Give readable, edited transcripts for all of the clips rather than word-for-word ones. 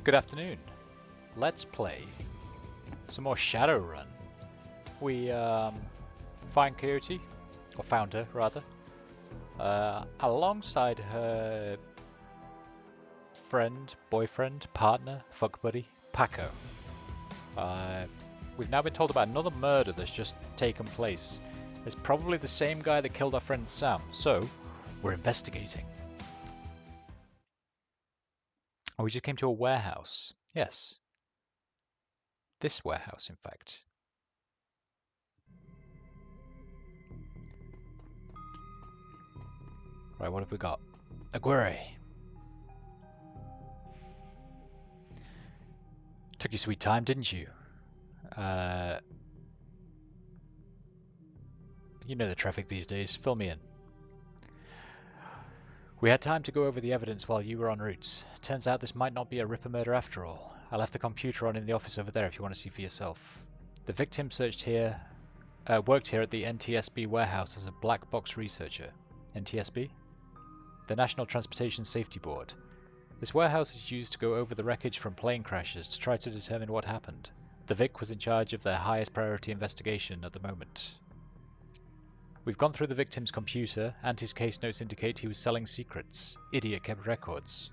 Good afternoon. Let's play some more Shadowrun. We find Coyote, or found her rather, alongside her friend, boyfriend, partner, fuck buddy, Paco. We've now been told about another murder that's just taken place. It's probably the same guy that killed our friend Sam, so we're investigating. Oh, we just came to a warehouse. Yes. This warehouse, in fact. Right, what have we got? Aguirre. Took you sweet time, didn't you? You know the traffic these days. Fill me in. We had time to go over the evidence while you were en route. Turns out this might not be a Ripper murder after all. I left the computer on in the office over there if you want to see for yourself. The victim worked here at the NTSB warehouse as a black box researcher. NTSB? The National Transportation Safety Board. This warehouse is used to go over the wreckage from plane crashes to try to determine what happened. The Vic was in charge of their highest priority investigation at the moment. We've gone through the victim's computer, and his case notes indicate he was selling secrets. Idiot kept records.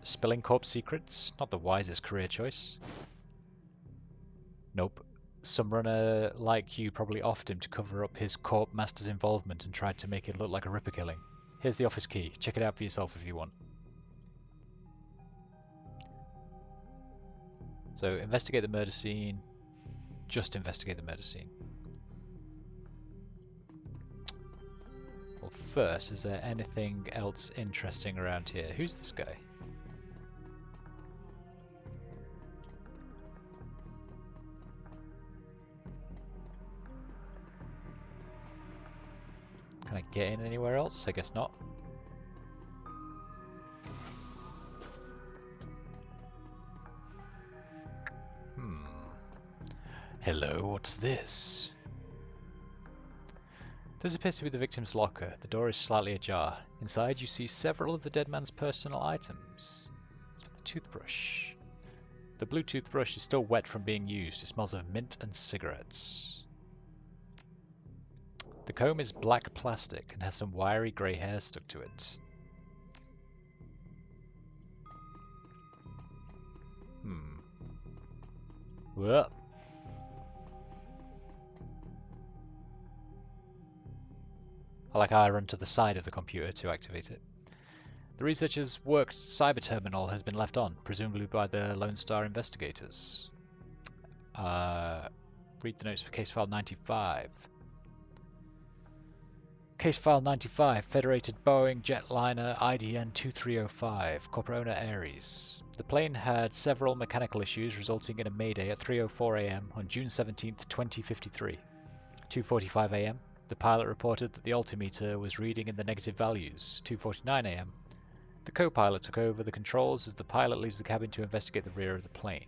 Spilling corpse secrets? Not the wisest career choice. Nope. Some runner like you probably offed him to cover up his corp master's involvement and tried to make it look like a Ripper killing. Here's the office key. Check it out for yourself if you want. So, investigate the murder scene. Just investigate the murder scene. Well, first, is there anything else interesting around here? Who's this guy? Can I get in anywhere else? I guess not. Hello, what's this? This appears to be the victim's locker. The door is slightly ajar. Inside you see several of the dead man's personal items. The toothbrush. The blue toothbrush is still wet from being used. It smells of mint and cigarettes. The comb is black plastic and has some wiry grey hair stuck to it. Well. I like how I run to the side of the computer to activate it. The researcher's work cyber terminal has been left on, presumably by the Lone Star investigators. Read the notes for case file 95. Case file 95, Federated Boeing Jetliner IDN 2305, corporate owner Ares. The plane had several mechanical issues resulting in a mayday at 3:04 AM on June 17, 2053. 2:45 AM. The pilot reported that the altimeter was reading in the negative values. 2:49 AM. The co-pilot took over the controls as the pilot leaves the cabin to investigate the rear of the plane.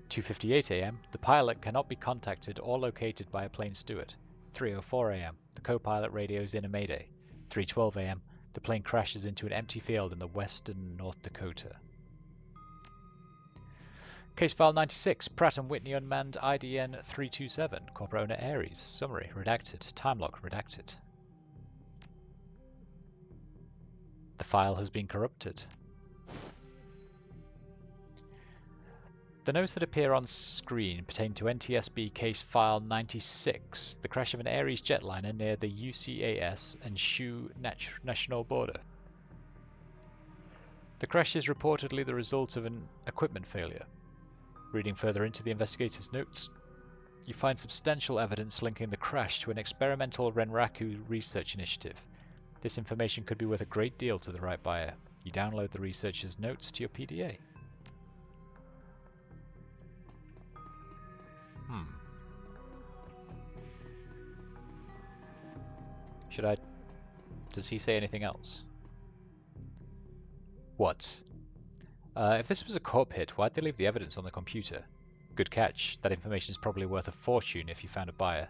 2:58 AM. The pilot cannot be contacted or located by a plane steward. 3:04 AM. The co-pilot radios in a mayday. 3:12 AM. The plane crashes into an empty field in the western North Dakota. Case file 96, Pratt & Whitney Unmanned IDN 327, corporate owner Ares. Summary, redacted. Time lock, redacted. The file has been corrupted. The notes that appear on screen pertain to NTSB case file 96, the crash of an Ares jetliner near the UCAS and Shu national border. The crash is reportedly the result of an equipment failure. Reading further into the investigator's notes, you find substantial evidence linking the crash to an experimental Renraku research initiative. This information could be worth a great deal to the right buyer. You download the researcher's notes to your PDA. Should I... Does he say anything else? What? If this was a corp hit, why'd they leave the evidence on the computer? Good catch. That information is probably worth a fortune if you found a buyer.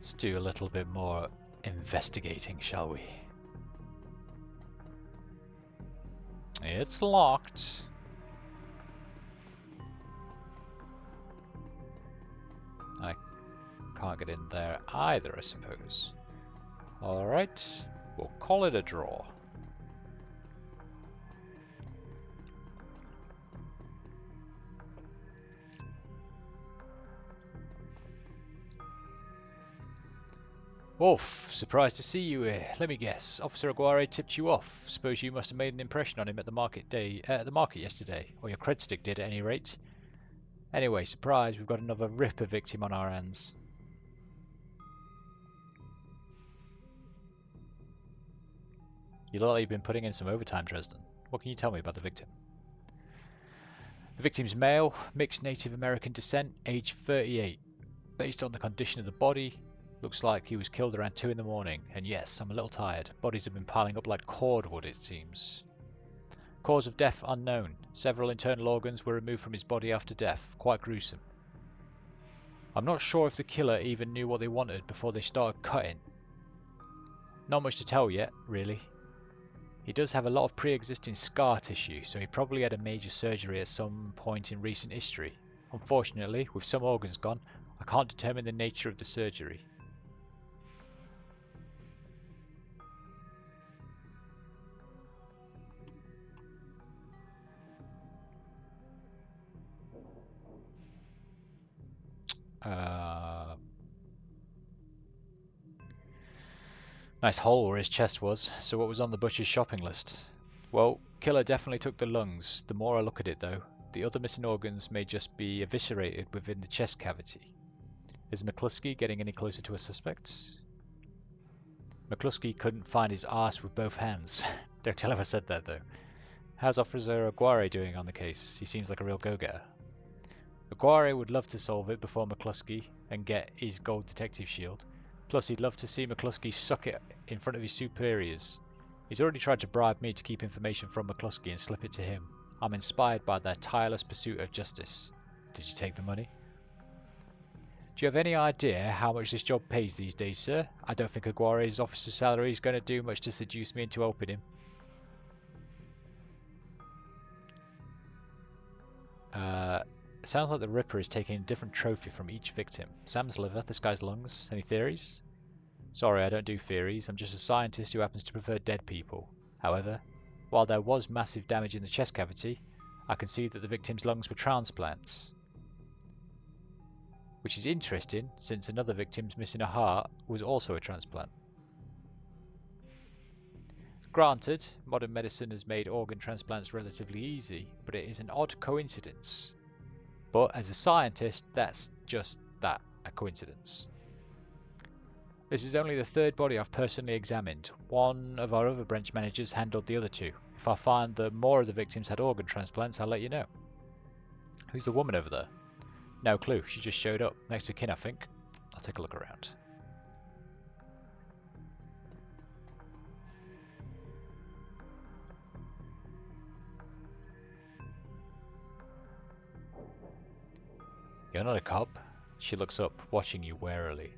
Let's do a little bit more investigating, shall we? It's locked. I can't get in there either, I suppose. Alright, we'll call it a draw. Wolf, surprised to see you here. Let me guess, Officer Aguirre tipped you off. Suppose you must have made an impression on him at the market yesterday, or your cred stick did at any rate. Anyway, surprise, we've got another Ripper victim on our hands. You look like you've been putting in some overtime, Dresden. What can you tell me about the victim? The victim's male, mixed Native American descent, age 38. Based on the condition of the body, looks like he was killed around 2 in the morning. And yes, I'm a little tired. Bodies have been piling up like cordwood, it seems. Cause of death unknown. Several internal organs were removed from his body after death. Quite gruesome. I'm not sure if the killer even knew what they wanted before they started cutting. Not much to tell yet, really. He does have a lot of pre-existing scar tissue, so he probably had a major surgery at some point in recent history. Unfortunately, with some organs gone, I can't determine the nature of the surgery. Nice hole where his chest was. So what was on the butcher's shopping list? Well, killer definitely took the lungs. The more I look at it though, the other missing organs may just be eviscerated within the chest cavity. Is McCluskey getting any closer to a suspect? McCluskey couldn't find his arse with both hands. Don't tell him I said that though. How's Officer Aguirre doing on the case? He seems like a real go-getter. Aguirre would love to solve it before McCluskey and get his gold detective shield. Plus, he'd love to see McCluskey suck it in front of his superiors. He's already tried to bribe me to keep information from McCluskey and slip it to him. I'm inspired by their tireless pursuit of justice. Did you take the money? Do you have any idea how much this job pays these days, sir? I don't think Aguirre's officer's salary is going to do much to seduce me into helping him. Sounds like the Ripper is taking a different trophy from each victim. Sam's liver, this guy's lungs. Any theories? Sorry, I don't do theories. I'm just a scientist who happens to prefer dead people. However, while there was massive damage in the chest cavity, I can see that the victim's lungs were transplants. Which is interesting, since another victim's missing a heart was also a transplant. Granted, modern medicine has made organ transplants relatively easy, but it is an odd coincidence. But as a scientist, that's just that, a coincidence. This is only the third body I've personally examined. One of our other branch managers handled the other two. If I find that more of the victims had organ transplants, I'll let you know. Who's the woman over there? No clue, she just showed up. Next to kin, I think. I'll take a look around. You're not a cop? She looks up, watching you warily.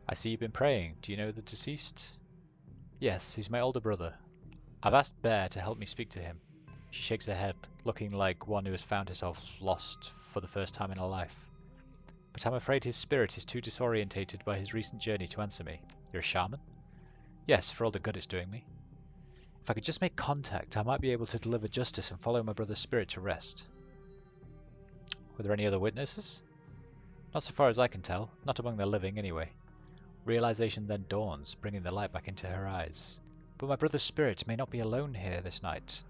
I see you've been praying. Do you know the deceased? Yes, he's my older brother. I've asked Bear to help me speak to him. She shakes her head, looking like one who has found herself lost for the first time in her life. But I'm afraid his spirit is too disorientated by his recent journey to answer me. You're a shaman? Yes, for all the good it's doing me. If I could just make contact, I might be able to deliver justice and follow my brother's spirit to rest. Were there any other witnesses? Not so far as I can tell, not among the living anyway. Realization then dawns, bringing the light back into her eyes. But my brother's spirit may not be alone here this night.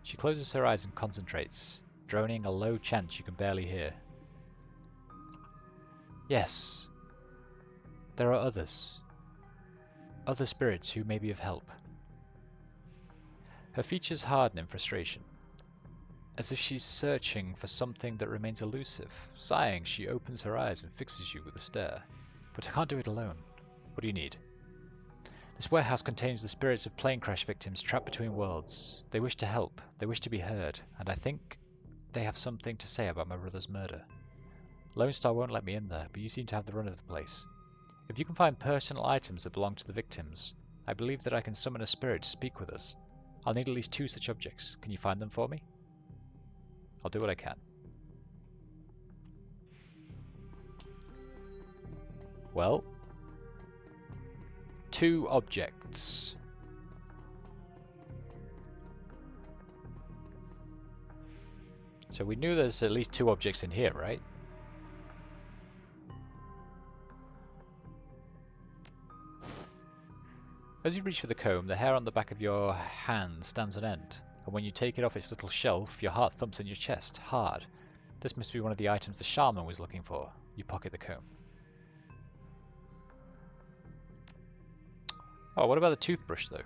She closes her eyes and concentrates, droning a low chant you can barely hear. Yes, there are others. Other spirits who may be of help. Her features harden in frustration, as if she's searching for something that remains elusive. Sighing, she opens her eyes and fixes you with a stare. But I can't do it alone. What do you need? This warehouse contains the spirits of plane crash victims trapped between worlds. They wish to help, they wish to be heard, and I think they have something to say about my brother's murder. Lone Star won't let me in there, but you seem to have the run of the place. If you can find personal items that belong to the victims, I believe that I can summon a spirit to speak with us. I'll need at least 2 such objects. Can you find them for me? I'll do what I can. Well, 2 objects. So we knew there's at least 2 objects in here, right? As you reach for the comb, the hair on the back of your hand stands on end, and when you take it off its little shelf, your heart thumps in your chest, hard. This must be one of the items the shaman was looking for. You pocket the comb. Oh, what about the toothbrush, though?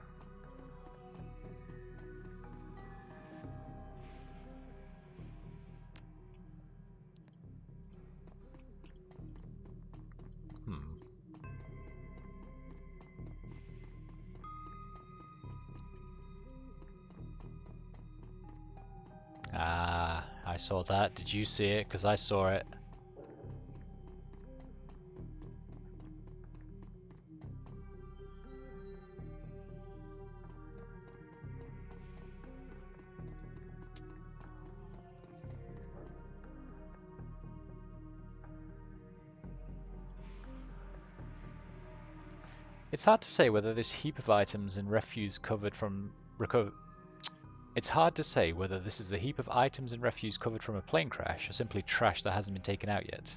Ah, I saw that. Did you see it? Because I saw it. It's hard to say whether this heap of items and refuse covered from It's hard to say whether this is a heap of items and refuse covered from a plane crash or simply trash that hasn't been taken out yet.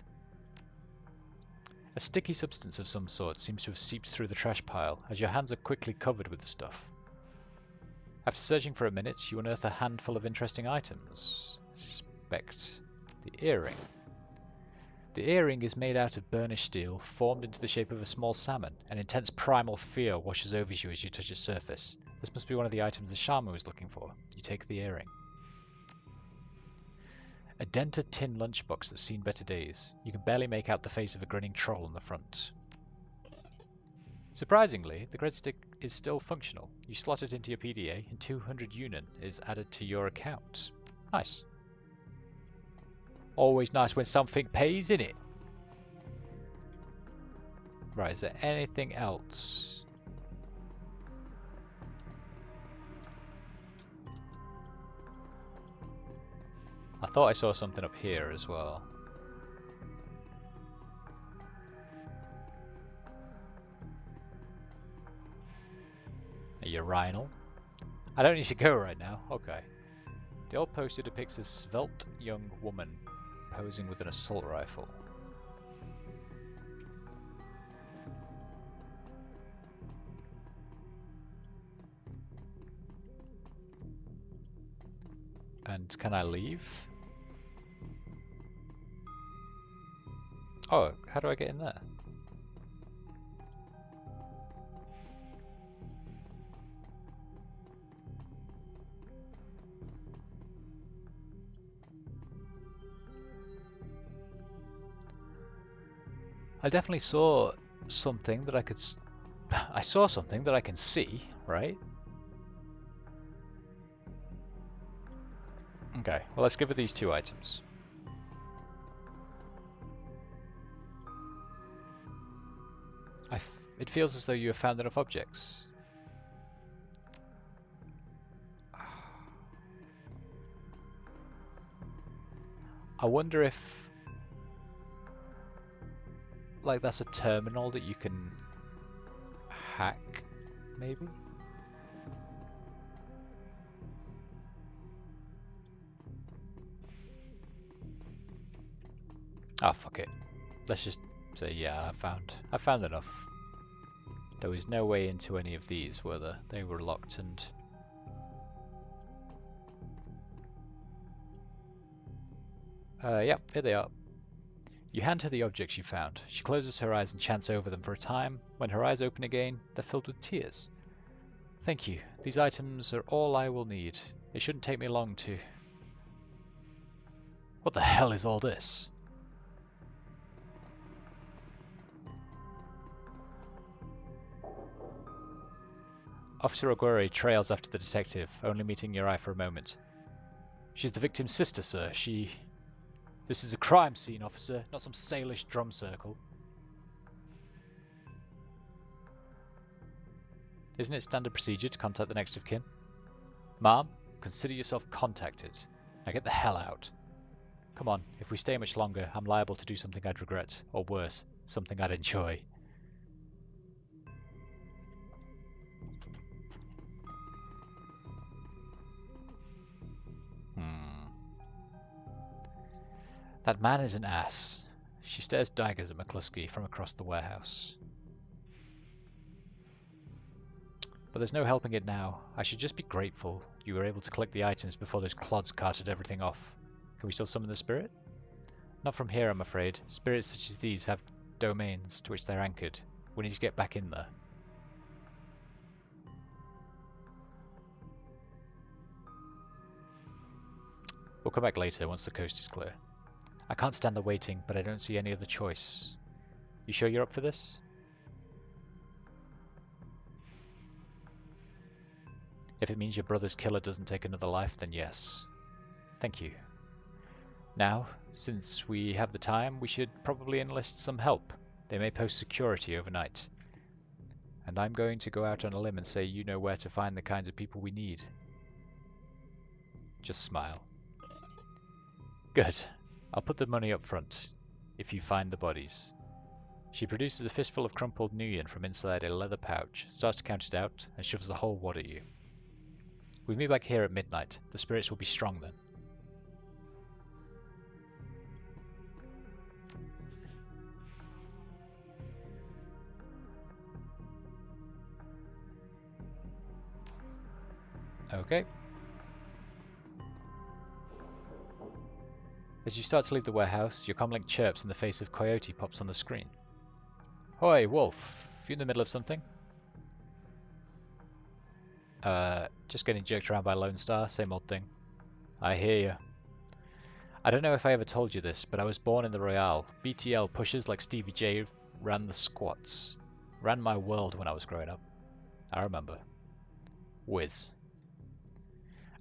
A sticky substance of some sort seems to have seeped through the trash pile, as your hands are quickly covered with the stuff. After searching for a minute, you unearth a handful of interesting items. Suspect the earring. The earring is made out of burnished steel, formed into the shape of a small salmon. An intense primal fear washes over you as you touch its surface. This must be one of the items the shaman was looking for. You take the earring. A dented tin lunchbox that's seen better days. You can barely make out the face of a grinning troll on the front. Surprisingly, the gridstick is still functional. You slot it into your PDA and 200 Yunan is added to your account. Nice. Always nice when something pays, innit? Right, is there anything else? I thought I saw something up here as well. A urinal. I don't need to go right now. Okay. The old poster depicts a svelte young woman posing with an assault rifle. And can I leave? Oh, how do I get in there? I definitely saw something that I could... I saw something that I can see, right? Okay, well let's give it these 2 items. It feels as though you have found enough objects. I wonder if... like that's a terminal that you can hack, maybe? Oh, fuck it. Let's just say, yeah, I found enough. There was no way into any of these, were there? They were locked and... yep, here they are. You hand her the objects you found. She closes her eyes and chants over them for a time. When her eyes open again, they're filled with tears. Thank you. These items are all I will need. It shouldn't take me long to... What the hell is all this? Officer Aguirre trails after the detective, only meeting your eye for a moment. She's the victim's sister, sir. She... This is a crime scene, officer, not some Salish drum circle. Isn't it standard procedure to contact the next of kin? Ma'am, consider yourself contacted. Now get the hell out. Come on, if we stay much longer, I'm liable to do something I'd regret, or worse, something I'd enjoy. That man is an ass. She stares daggers at McCluskey from across the warehouse. But there's no helping it now. I should just be grateful you were able to collect the items before those clods carted everything off. Can we still summon the spirit? Not from here, I'm afraid. Spirits such as these have domains to which they're anchored. We need to get back in there. We'll come back later once the coast is clear. I can't stand the waiting, but I don't see any other choice. You sure you're up for this? If it means your brother's killer doesn't take another life, then yes. Thank you. Now, since we have the time, we should probably enlist some help. They may post security overnight. And I'm going to go out on a limb and say you know where to find the kinds of people we need. Just smile. Good. I'll put the money up front, if you find the bodies. She produces a fistful of crumpled nuyen from inside a leather pouch, starts to count it out, and shoves the whole wad at you. We meet back here at midnight. The spirits will be strong then. Okay. As you start to leave the warehouse, your comlink chirps and the face of Coyote pops on the screen. Hoi, Wolf. You in the middle of something? Just getting jerked around by Lone Star, same old thing. I hear you. I don't know if I ever told you this, but I was born in the Royale. BTL pushers like Stevie J ran the squats. Ran my world when I was growing up. I remember. Whiz.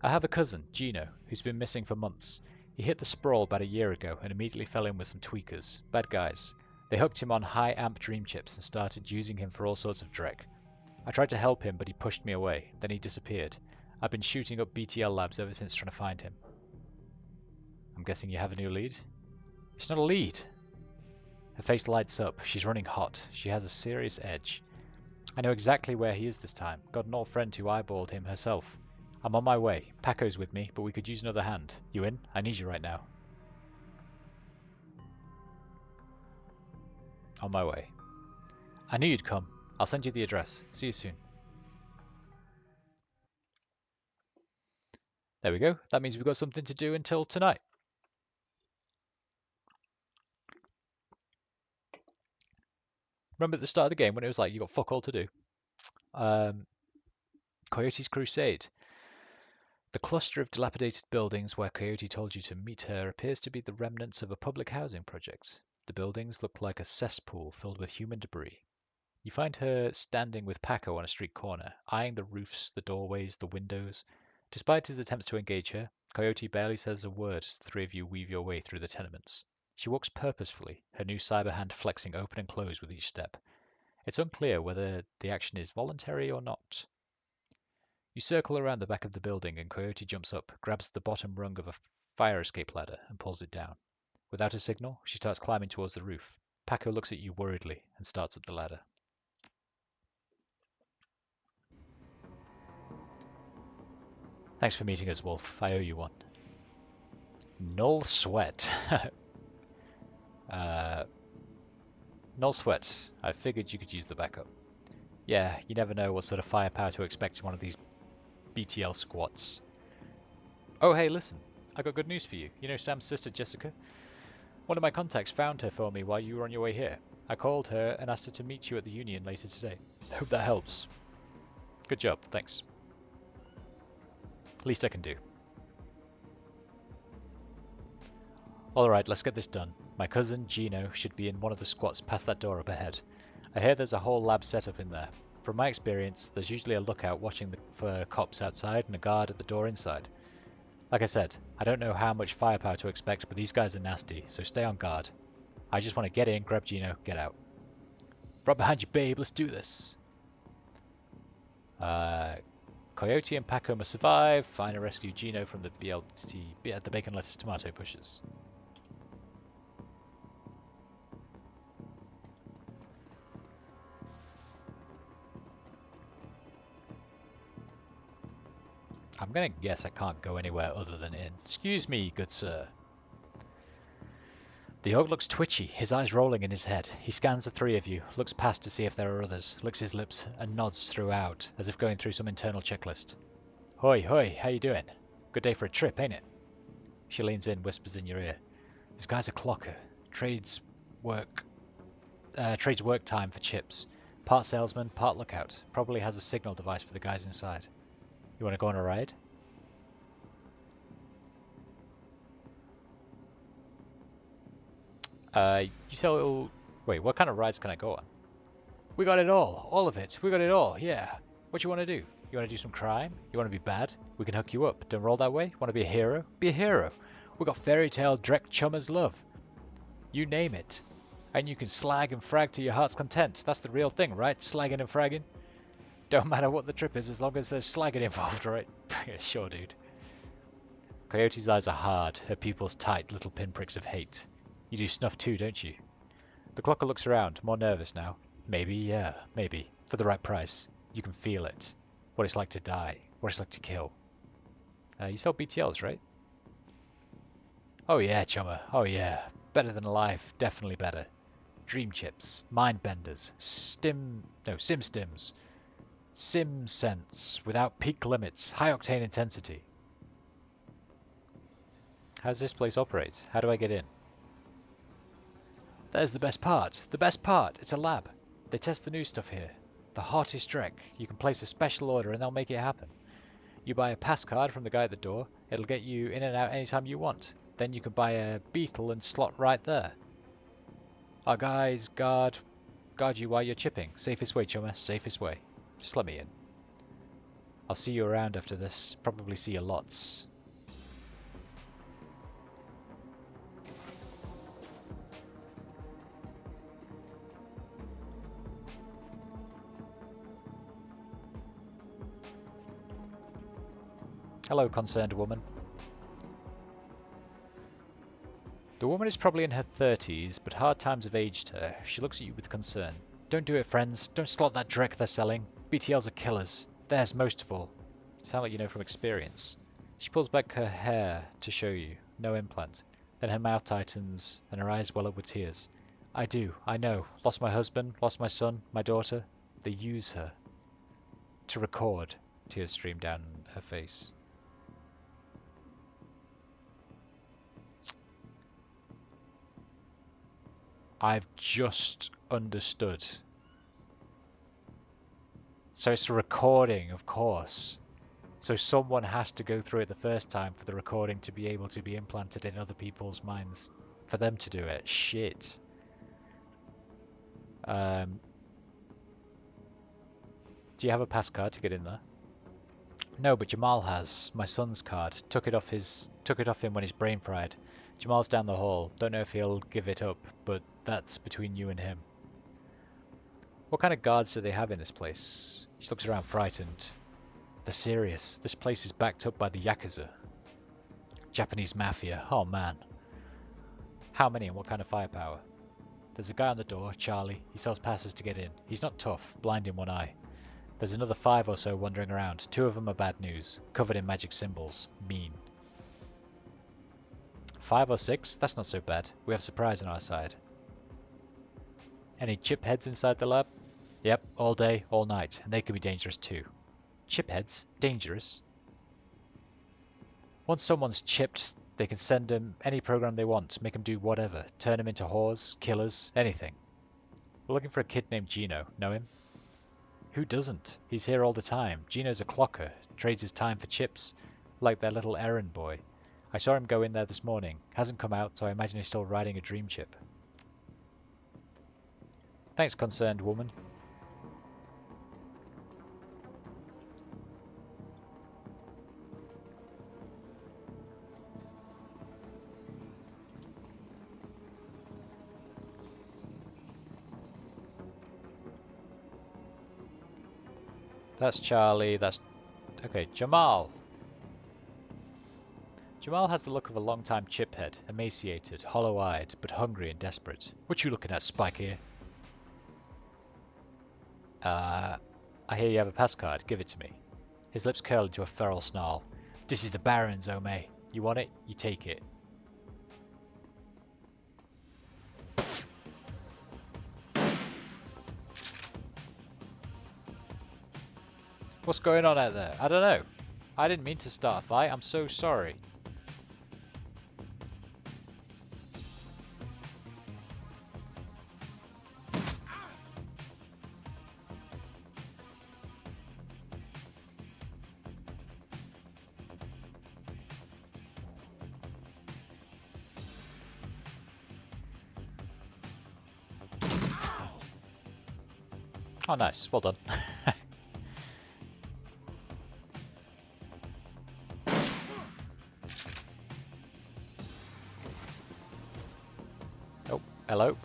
I have a cousin, Gino, who's been missing for months. He hit the sprawl about a year ago and immediately fell in with some tweakers. Bad guys. They hooked him on high amp dream chips and started using him for all sorts of dreck. I tried to help him, but he pushed me away. Then he disappeared. I've been shooting up BTL labs ever since trying to find him. I'm guessing you have a new lead? It's not a lead. Her face lights up. She's running hot. She has a serious edge. I know exactly where he is this time. Got an old friend who eyeballed him herself. I'm on my way. Paco's with me, but we could use another hand. You in? I need you right now. On my way. I knew you'd come. I'll send you the address. See you soon. There we go. That means we've got something to do until tonight. Remember at the start of the game when it was like you got fuck all to do? Coyote's Crusade. The cluster of dilapidated buildings where Coyote told you to meet her appears to be the remnants of a public housing project. The buildings look like a cesspool filled with human debris. You find her standing with Paco on a street corner, eyeing the roofs, the doorways, the windows. Despite his attempts to engage her, Coyote barely says a word as the three of you weave your way through the tenements. She walks purposefully, her new cyber hand flexing open and closed with each step. It's unclear whether the action is voluntary or not. You circle around the back of the building and Coyote jumps up, grabs the bottom rung of a fire escape ladder and pulls it down. Without a signal, she starts climbing towards the roof. Paco looks at you worriedly and starts up the ladder. Thanks for meeting us, Wolf. I owe you one. Null sweat. Null sweat. I figured you could use the backup. Yeah, you never know what sort of firepower to expect in one of these BTL squats. Oh, hey, listen. I got good news for you. You know Sam's sister, Jessica? One of my contacts found her for me while you were on your way here. I called her and asked her to meet you at the Union later today. Hope that helps. Good job, thanks. Least I can do. Alright, let's get this done. My cousin, Gino, should be in one of the squats past that door up ahead. I hear there's a whole lab set up in there. From my experience, there's usually a lookout watching for cops outside and a guard at the door inside. Like I said, I don't know how much firepower to expect, but these guys are nasty, so stay on guard. I just want to get in, grab Gino, get out. Right behind you, babe, let's do this. Coyote and Paco must survive. Find and rescue Gino from the the bacon lettuce tomato bushes. I'm gonna guess I can't go anywhere other than in. Excuse me, good sir. The hog looks twitchy, his eyes rolling in his head. He scans the three of you, looks past to see if there are others, licks his lips and nods throughout, as if going through some internal checklist. Hoi, hoi, how you doing? Good day for a trip, ain't it? She leans in, whispers in your ear. This guy's a clocker. Trades work time for chips. Part salesman, part lookout. Probably has a signal device for the guys inside. You want to go on a ride? You sell... Wait, what kind of rides can I go on? We got it all of it. We got it all, yeah. What you want to do? You want to do some crime? You want to be bad? We can hook you up. Don't roll that way? Want to be a hero? Be a hero. We got fairy tale Drek Chummer's love. You name it. And you can slag and frag to your heart's content. That's the real thing, right? Slagging and fragging. Don't matter what the trip is as long as there's slagging involved, right? Yeah, sure, dude. Coyote's eyes are hard, her pupils tight, little pinpricks of hate. You do snuff too, don't you? The clocker looks around, more nervous now. Maybe, yeah, maybe. For the right price. You can feel it. What it's like to die. What it's like to kill. You sell BTLs, right? Oh yeah, chummer. Oh yeah. Better than life. Definitely better. Dream chips. Mind benders. Sim stims. Sim sense. Without peak limits. High octane intensity. How does this place operate? How do I get in? There's the best part. The best part. It's a lab. They test the new stuff here. The hottest Drek. You can place a special order and they'll make it happen. You buy a pass card from the guy at the door. It'll get you in and out anytime you want. Then you can buy a beetle and slot right there. Our guys guard you while you're chipping. Safest way, chummer. Safest way. Just let me in. I'll see you around after this. Probably see you lots. Hello, concerned woman. The woman is probably in her 30s, but hard times have aged her. She looks at you with concern. Don't do it, friends. Don't slot that Drek they're selling. BTLs are killers. Theirs most of all. Sound like you know from experience. She pulls back her hair to show you. No implant. Then her mouth tightens and her eyes well up with tears. I do. I know. Lost my husband. Lost my son. My daughter. They use her. To record. Tears stream down her face. I've just understood. So it's a recording, of course. So someone has to go through it the first time for the recording to be able to be implanted in other people's minds. For them to do it. Shit. Do you have a pass card to get in there? No, but Jamal has. My son's card. Took it off him when his brain fried. Jamal's down the hall. Don't know if he'll give it up, but that's between you and him. What kind of guards do they have in this place? She looks around frightened. They're serious. This place is backed up by the Yakuza. Japanese mafia. Oh man. How many and what kind of firepower? There's a guy on the door, Charlie. He sells passes to get in. He's not tough, blind in one eye. There's another 5 or so wandering around. 2 of them are bad news, covered in magic symbols. Mean. 5 or 6? That's not so bad. We have surprise on our side. Any chip heads inside the lab? Yep, all day, all night, and they can be dangerous too. Chip heads? Dangerous? Once someone's chipped, they can send them any program they want, make them do whatever, turn them into whores, killers, anything. We're looking for a kid named Gino. Know him? Who doesn't? He's here all the time. Gino's a clocker, trades his time for chips, like their little errand boy. I saw him go in there this morning. Hasn't come out, so I imagine he's still riding a dream chip. Thanks, concerned woman. That's Charlie, that's... Okay, Jamal. Jamal has the look of a long-time chiphead, emaciated, hollow-eyed, but hungry and desperate. What you looking at, Spike here? I hear you have a pass card. Give it to me. His lips curl into a feral snarl. This is the Baron's, Ome. You want it? You take it. What's going on out there? I don't know. I didn't mean to start a fight. I'm so sorry. Oh, nice. Well done. Oh, hello.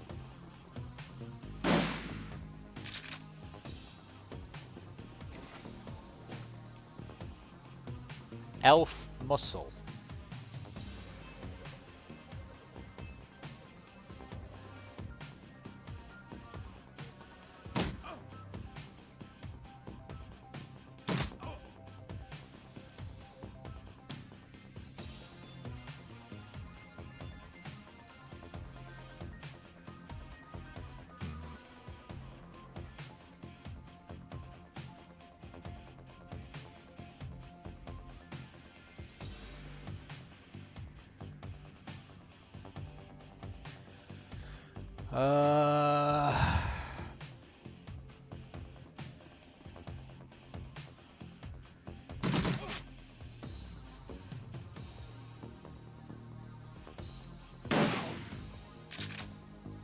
Elf muscle.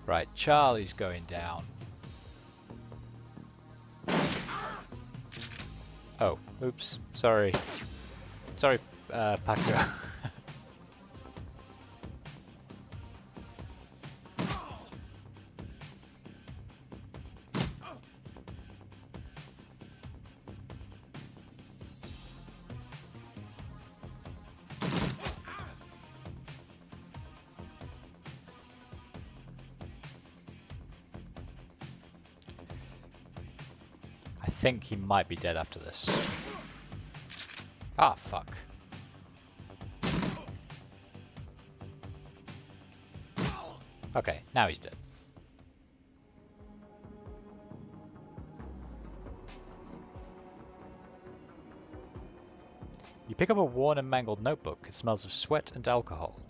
Right, Charlie's going down. Oh, oops. Sorry. Sorry, Paco. I think he might be dead after this. Ah, fuck. Okay, now he's dead. You pick up a worn and mangled notebook. It smells of sweat and alcohol.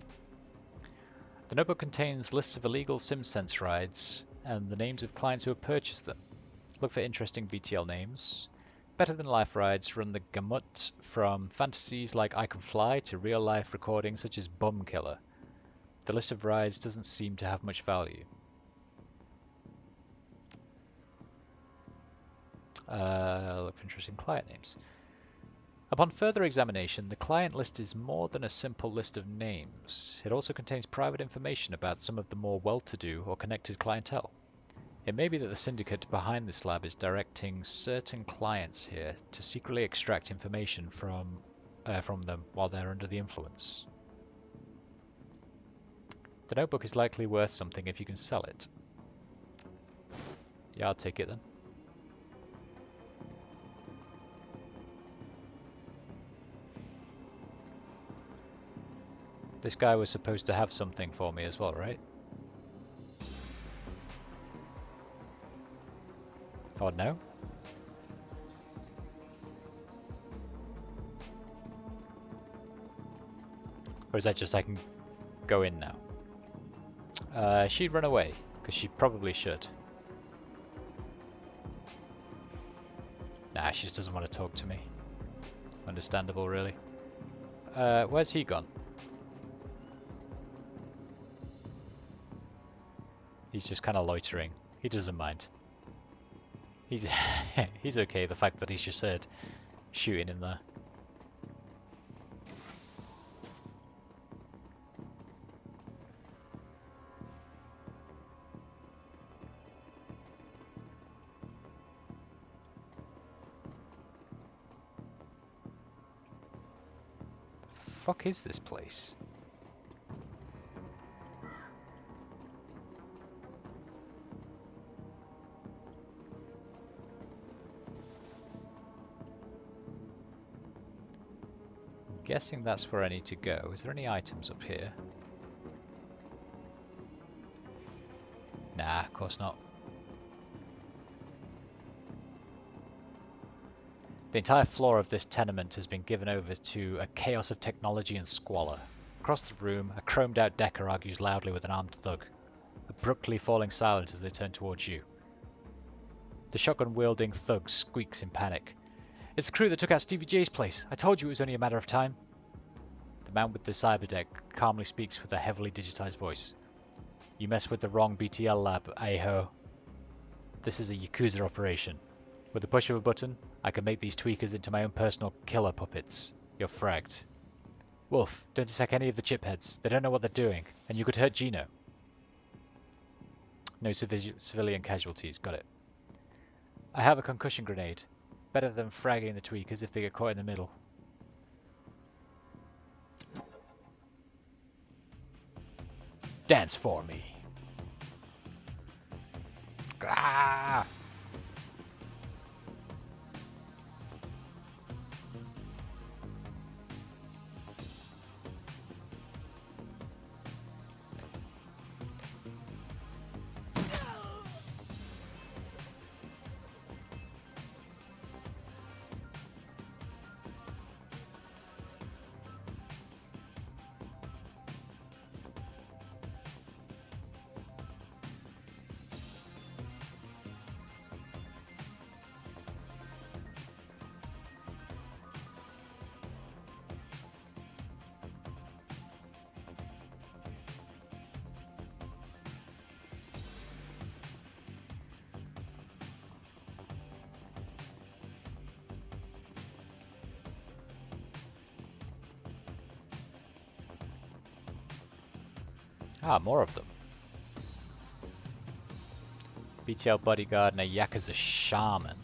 The notebook contains lists of illegal SimSense rides and the names of clients who have purchased them. Look for interesting BTL names. Better Than Life rides run the gamut from fantasies like I Can Fly to real-life recordings such as Bum Killer. The list of rides doesn't seem to have much value. Look for interesting client names. Upon further examination, the client list is more than a simple list of names. It also contains private information about some of the more well-to-do or connected clientele. It may be that the syndicate behind this lab is directing certain clients here to secretly extract information from them while they're under the influence. The notebook is likely worth something if you can sell it. Yeah, I'll take it then. This guy was supposed to have something for me as well, right? Or no? Or is that just I can go in now? She'd run away, because she probably should. Nah, she just doesn't want to talk to me. Understandable, really. Where's he gone? He's just kind of loitering. He doesn't mind. He's he's okay. The fact that he's just heard shooting in there. fuck is this place? I'm guessing that's where I need to go. Is there any items up here? Nah, of course not. The entire floor of this tenement has been given over to a chaos of technology and squalor. Across the room, a chromed-out Decker argues loudly with an armed thug, abruptly falling silent as they turn towards you. The shotgun-wielding thug squeaks in panic. "It's the crew that took out Stevie J's place. I told you it was only a matter of time." The man with the cyberdeck calmly speaks with a heavily digitized voice. "You messed with the wrong BTL lab, Aho. This is a Yakuza operation. With the push of a button, I can make these tweakers into my own personal killer puppets. You're fragged. Wolf, don't attack any of the chipheads. They don't know what they're doing, and you could hurt Gino." No civilian casualties. Got it. "I have a concussion grenade. Better than fragging the tweakers if they get caught in the middle." "Dance for me." Ah! Ah, more of them. BTL bodyguard and a Yakuza shaman.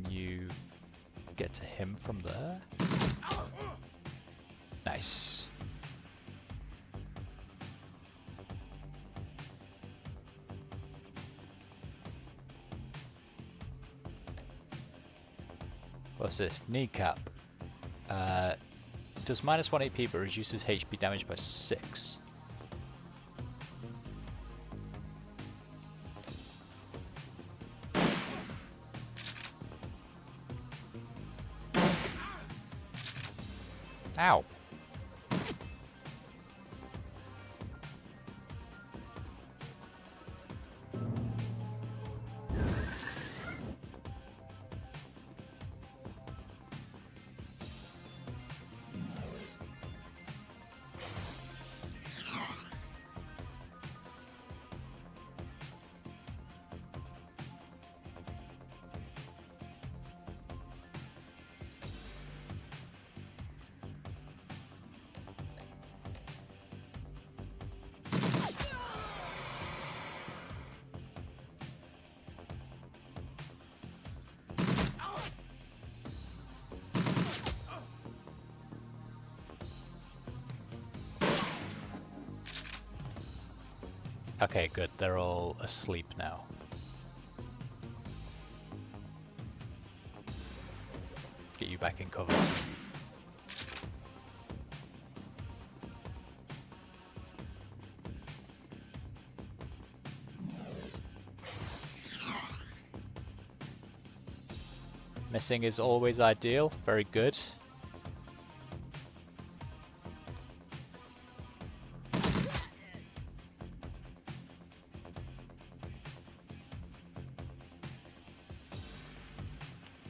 Can you get to him from there? Nice. What's this? Kneecap. Does -1 AP but reduces HP damage by 6. Ow. Okay, good. They're all asleep now. Get you back in cover. Missing is always ideal. Very good.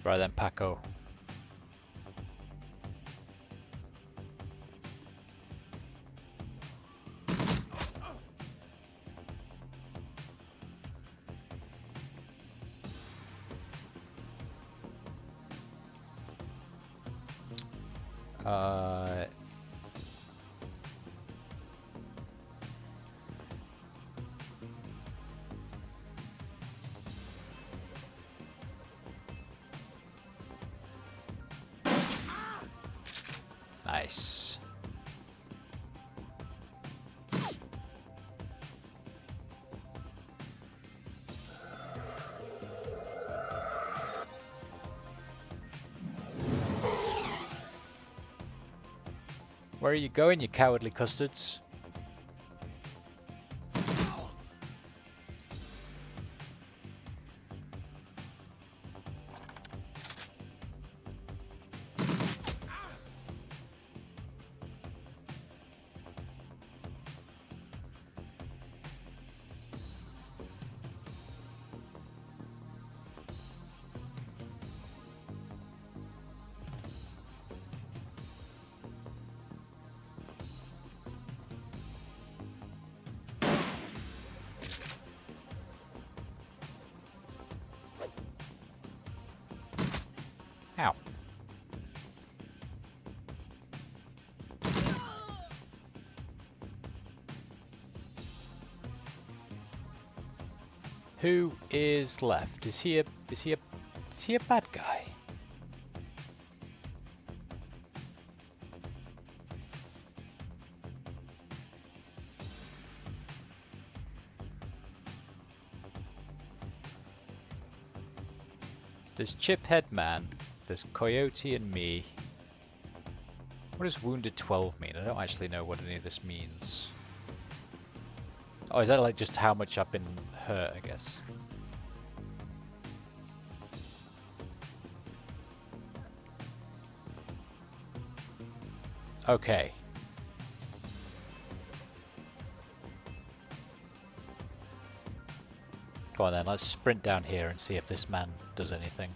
Right then, Paco. Uh... Nice. Where are you going, you cowardly custards? Ow. Who is left? Is he a bad guy? There's Chiphead Man, there's Coyote and me. What does Wounded 12 mean? I don't actually know what any of this means. Oh, is that like just how much I've been hurt, I guess? Okay. Go on then, let's sprint down here and see if this man does anything.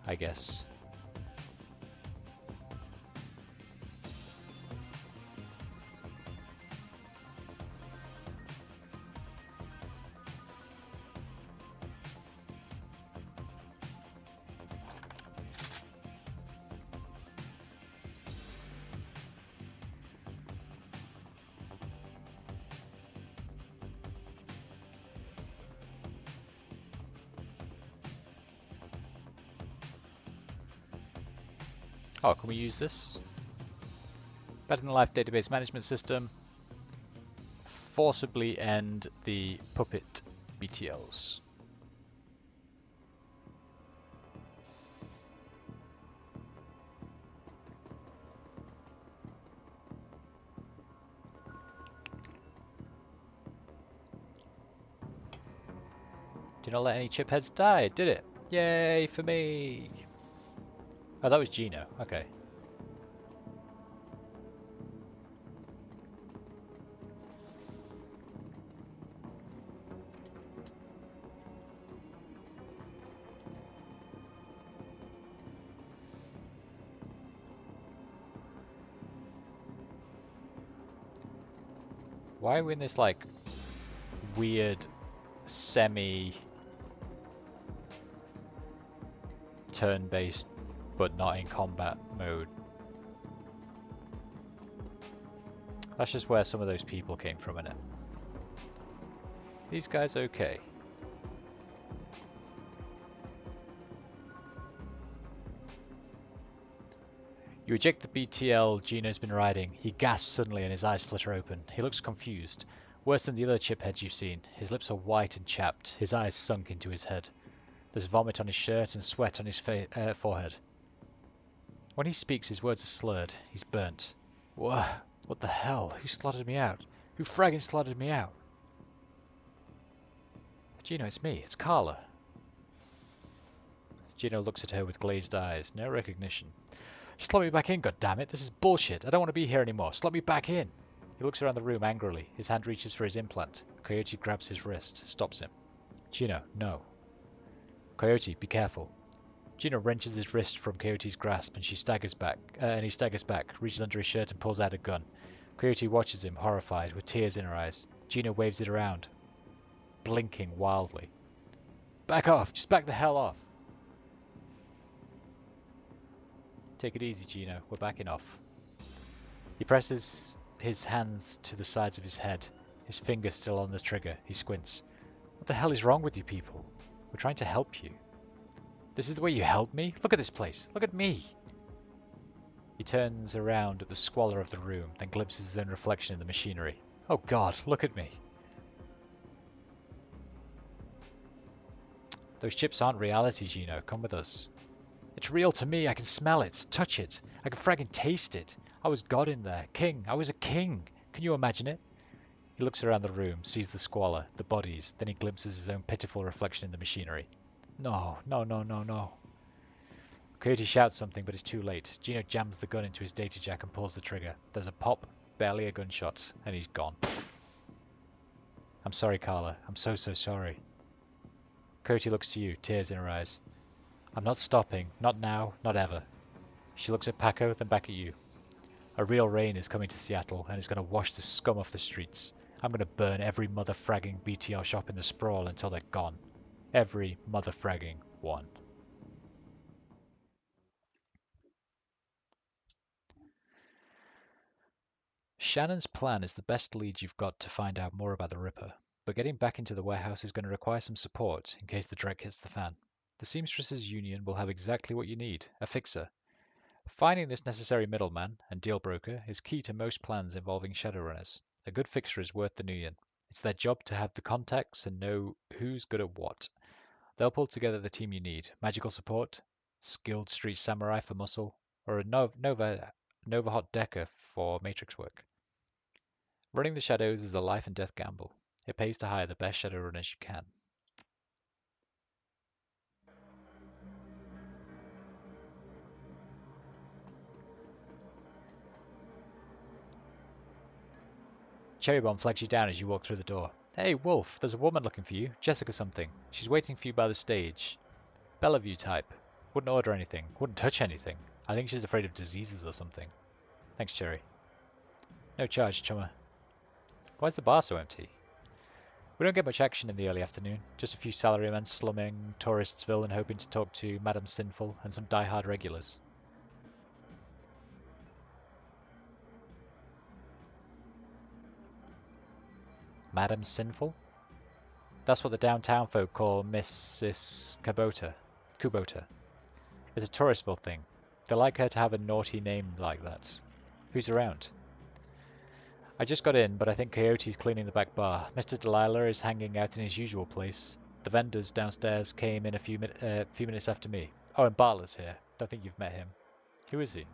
I guess. Oh, can we use this? Better Than Life database management system. Forcibly end the puppet BTLs. Did not let any chipheads die, did it? Yay for me! Oh, that was Gino. Okay. Why are we in this, like, weird semi-turn-based but not in combat mode? That's just where some of those people came from, innit? These guys okay? You eject the BTL Gino's been riding. He gasps suddenly and his eyes flutter open. He looks confused. Worse than the other chipheads you've seen. His lips are white and chapped, his eyes sunk into his head. There's vomit on his shirt and sweat on his forehead. When he speaks, his words are slurred. He's burnt. What the hell? Who slaughtered me out? Who fragging slaughtered me out? Gino, it's me. It's Carla. Gino looks at her with glazed eyes. No recognition. Just let me back in, goddammit. This is bullshit. I don't want to be here anymore. Just let me back in. He looks around the room angrily. His hand reaches for his implant. Coyote grabs his wrist, stops him. Gino, no. Coyote, be careful. Gino wrenches his wrist from Coyote's grasp and he staggers back, reaches under his shirt and pulls out a gun. Coyote watches him, horrified, with tears in her eyes. Gino waves it around, blinking wildly. Back off! Just back the hell off! Take it easy, Gino. We're backing off. He presses his hands to the sides of his head, his finger still on the trigger. He squints. What the hell is wrong with you people? We're trying to help you. This is the way you help me? Look at this place. Look at me. He turns around at the squalor of the room, then glimpses his own reflection in the machinery. Oh God, look at me. Those chips aren't reality, Gino. Come with us. It's real to me. I can smell it, touch it. I can fragging taste it. I was God in there. King. I was a king. Can you imagine it? He looks around the room, sees the squalor, the bodies, then he glimpses his own pitiful reflection in the machinery. No, no, no, no, no. Coyote shouts something, but it's too late. Gino jams the gun into his data jack and pulls the trigger. There's a pop, barely a gunshot, and he's gone. I'm sorry, Carla. I'm so sorry. Coyote looks to you, tears in her eyes. I'm not stopping. Not now, not ever. She looks at Paco, then back at you. A real rain is coming to Seattle, and it's going to wash the scum off the streets. I'm going to burn every mother-fragging BTL shop in the sprawl until they're gone. Every mother-fragging one. Shannon's plan is the best lead you've got to find out more about the Ripper, but getting back into the warehouse is going to require some support in case the dreck hits the fan. The Seamstresses Union will have exactly what you need, a fixer. Finding this necessary middleman and deal broker is key to most plans involving Shadowrunners. A good fixer is worth the million. It's their job to have the contacts and know who's good at what. They'll pull together the team you need. Magical support, skilled street samurai for muscle, or a Nova Hot Decker for matrix work. Running the Shadows is a life and death gamble. It pays to hire the best Shadowrunners you can. Cherry Bomb flags you down as you walk through the door. Hey, Wolf, there's a woman looking for you. Jessica something. She's waiting for you by the stage. Bellevue type. Wouldn't order anything. Wouldn't touch anything. I think she's afraid of diseases or something. Thanks, Cherry. No charge, chummer. Why's the bar so empty? We don't get much action in the early afternoon. Just a few salarymen slumming Touristsville and hoping to talk to Madame Sinful and some die-hard regulars. Madame Sinful? That's what the downtown folk call Mrs. Kubota. It's a Touristville thing. They like her to have a naughty name like that. Who's around? I just got in, but I think Coyote's cleaning the back bar. Mr. Delilah is hanging out in his usual place. The vendors downstairs came in a few minutes after me. Oh, and Bartlett's here. Don't think you've met him. Who is he?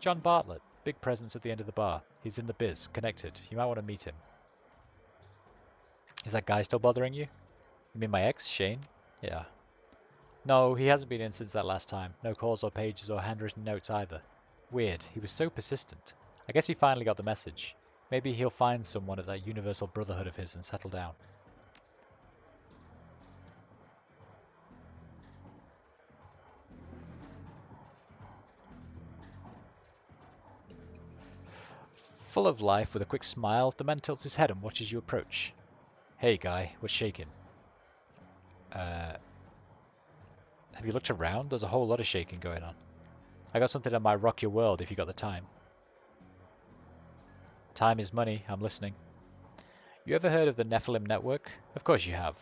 John Bartlett. Big presence at the end of the bar. He's in the biz, connected. You might want to meet him. Is that guy still bothering you? You mean my ex, Shane? Yeah. No, he hasn't been in since that last time. No calls or pages or handwritten notes either. Weird. He was so persistent. I guess he finally got the message. Maybe he'll find someone at that universal brotherhood of his and settle down. Full of life, with a quick smile, the man tilts his head and watches you approach. Hey guy, what's shaking? Have you looked around? There's a whole lot of shaking going on. I got something that might rock your world if you got the time. Time is money, I'm listening. You ever heard of the Nephilim Network? Of course you have.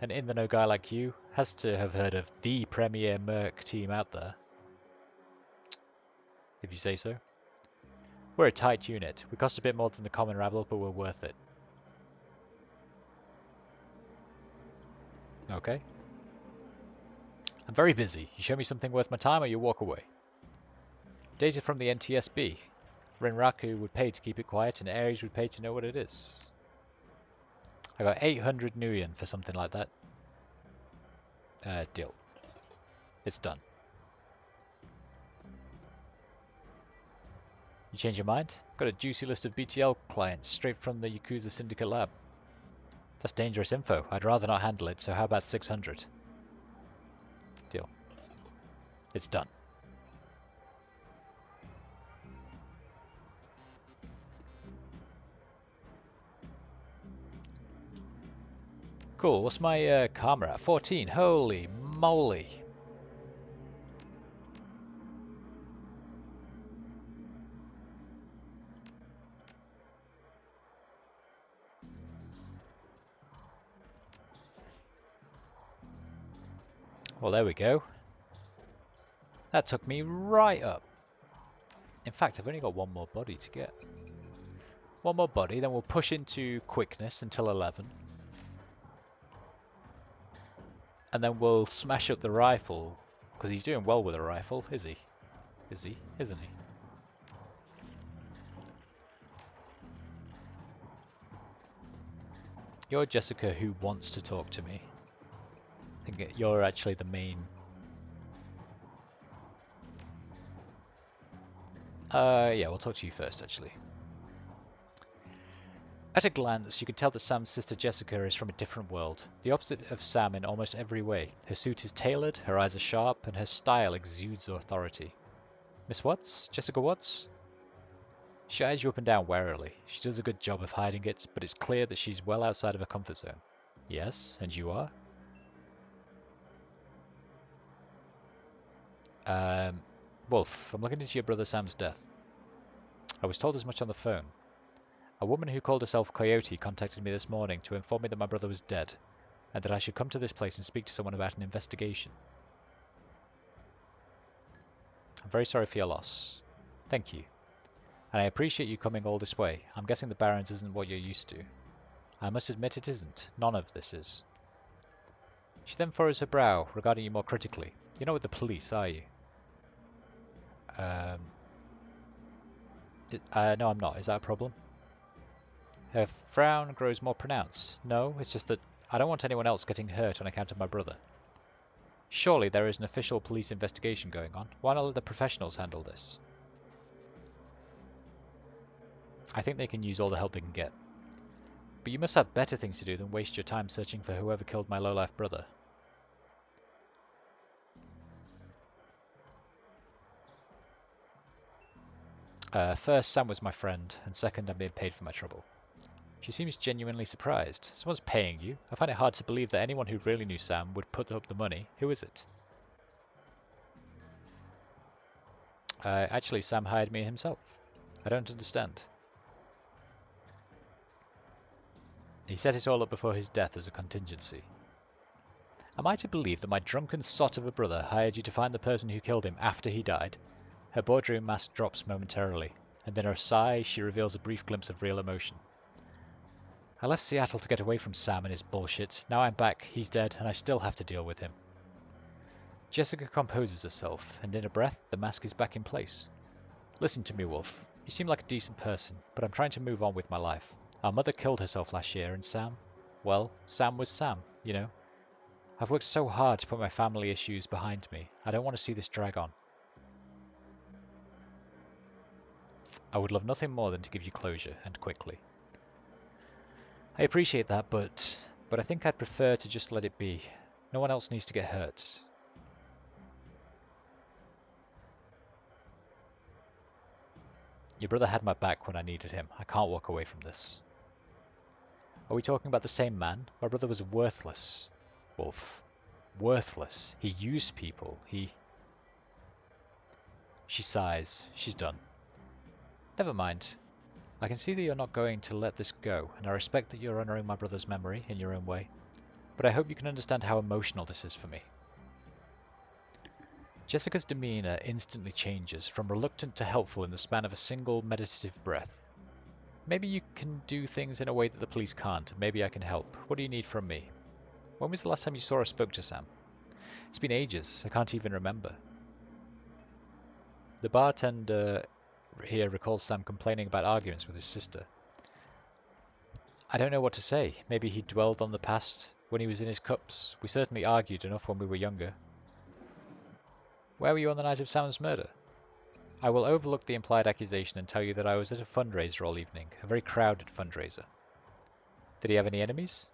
An in-the-know guy like you has to have heard of the premier merc team out there. If you say so. We're a tight unit. We cost a bit more than the common rabble, but we're worth it. Okay. I'm very busy. You show me something worth my time or you walk away. Data from the NTSB. Renraku would pay to keep it quiet and Ares would pay to know what it is. I got 800 Nuyen for something like that. Deal. It's done. You change your mind? Got a juicy list of BTL clients straight from the Yakuza Syndicate lab. That's dangerous info. I'd rather not handle it, so how about 600? Deal. It's done. Cool, what's my karma at? 14. Holy moly. Well, there we go. That took me right up. In fact, I've only got one more body to get. One more body, then we'll push into quickness until 11. And then we'll smash up the rifle, because he's doing well with a rifle, is he? Is he? Isn't he? You're Jessica who wants to talk to me. I think you're actually the main... yeah, we'll talk to you first, actually. At a glance, you can tell that Sam's sister Jessica is from a different world. The opposite of Sam in almost every way. Her suit is tailored, her eyes are sharp, and her style exudes authority. Miss Watts? Jessica Watts? She eyes you up and down warily. She does a good job of hiding it, but it's clear that she's well outside of her comfort zone. Yes, and you are? Wolf, I'm looking into your brother Sam's death. I was told as much on the phone. A woman who called herself Coyote contacted me this morning to inform me that my brother was dead, and that I should come to this place and speak to someone about an investigation. I'm very sorry for your loss. Thank you. And I appreciate you coming all this way. I'm guessing the Barrens isn't what you're used to. I must admit it isn't. None of this is. She then furrows her brow, regarding you more critically. You're not with the police, are you? No, I'm not. Is that a problem? Her frown grows more pronounced. No, it's just that I don't want anyone else getting hurt on account of my brother. Surely there is an official police investigation going on. Why not let the professionals handle this? I think they can use all the help they can get. But you must have better things to do than waste your time searching for whoever killed my low-life brother. First, Sam was my friend, and second, I'm being paid for my trouble. She seems genuinely surprised. Someone's paying you. I find it hard to believe that anyone who really knew Sam would put up the money. Who is it? Actually, Sam hired me himself. I don't understand. He set it all up before his death as a contingency. Am I to believe that my drunken sot of a brother hired you to find the person who killed him after he died? Her boardroom mask drops momentarily, and in her sigh she reveals a brief glimpse of real emotion. I left Seattle to get away from Sam and his bullshit. Now I'm back, he's dead, and I still have to deal with him. Jessica composes herself, and in a breath, the mask is back in place. Listen to me, Wolf. You seem like a decent person, but I'm trying to move on with my life. Our mother killed herself last year, and Sam? Well, Sam was Sam, you know. I've worked so hard to put my family issues behind me. I don't want to see this drag on. I would love nothing more than to give you closure, and quickly. I appreciate that, but I think I'd prefer to just let it be. No one else needs to get hurt. Your brother had my back when I needed him. I can't walk away from this. Are we talking about the same man? My brother was worthless. Wolf. Worthless. He used people. She sighs. She's done. Never mind. I can see that you're not going to let this go, and I respect that you're honouring my brother's memory in your own way, but I hope you can understand how emotional this is for me. Jessica's demeanour instantly changes, from reluctant to helpful in the span of a single meditative breath. Maybe you can do things in a way that the police can't, and maybe I can help. What do you need from me? When was the last time you saw or spoke to Sam? It's been ages. I can't even remember. The bartender here recalls Sam complaining about arguments with his sister. I don't know what to say. Maybe he dwelled on the past when he was in his cups. We certainly argued enough when we were younger. Where were you on the night of Sam's murder? I will overlook the implied accusation and tell you that I was at a fundraiser all evening, a very crowded fundraiser. Did he have any enemies?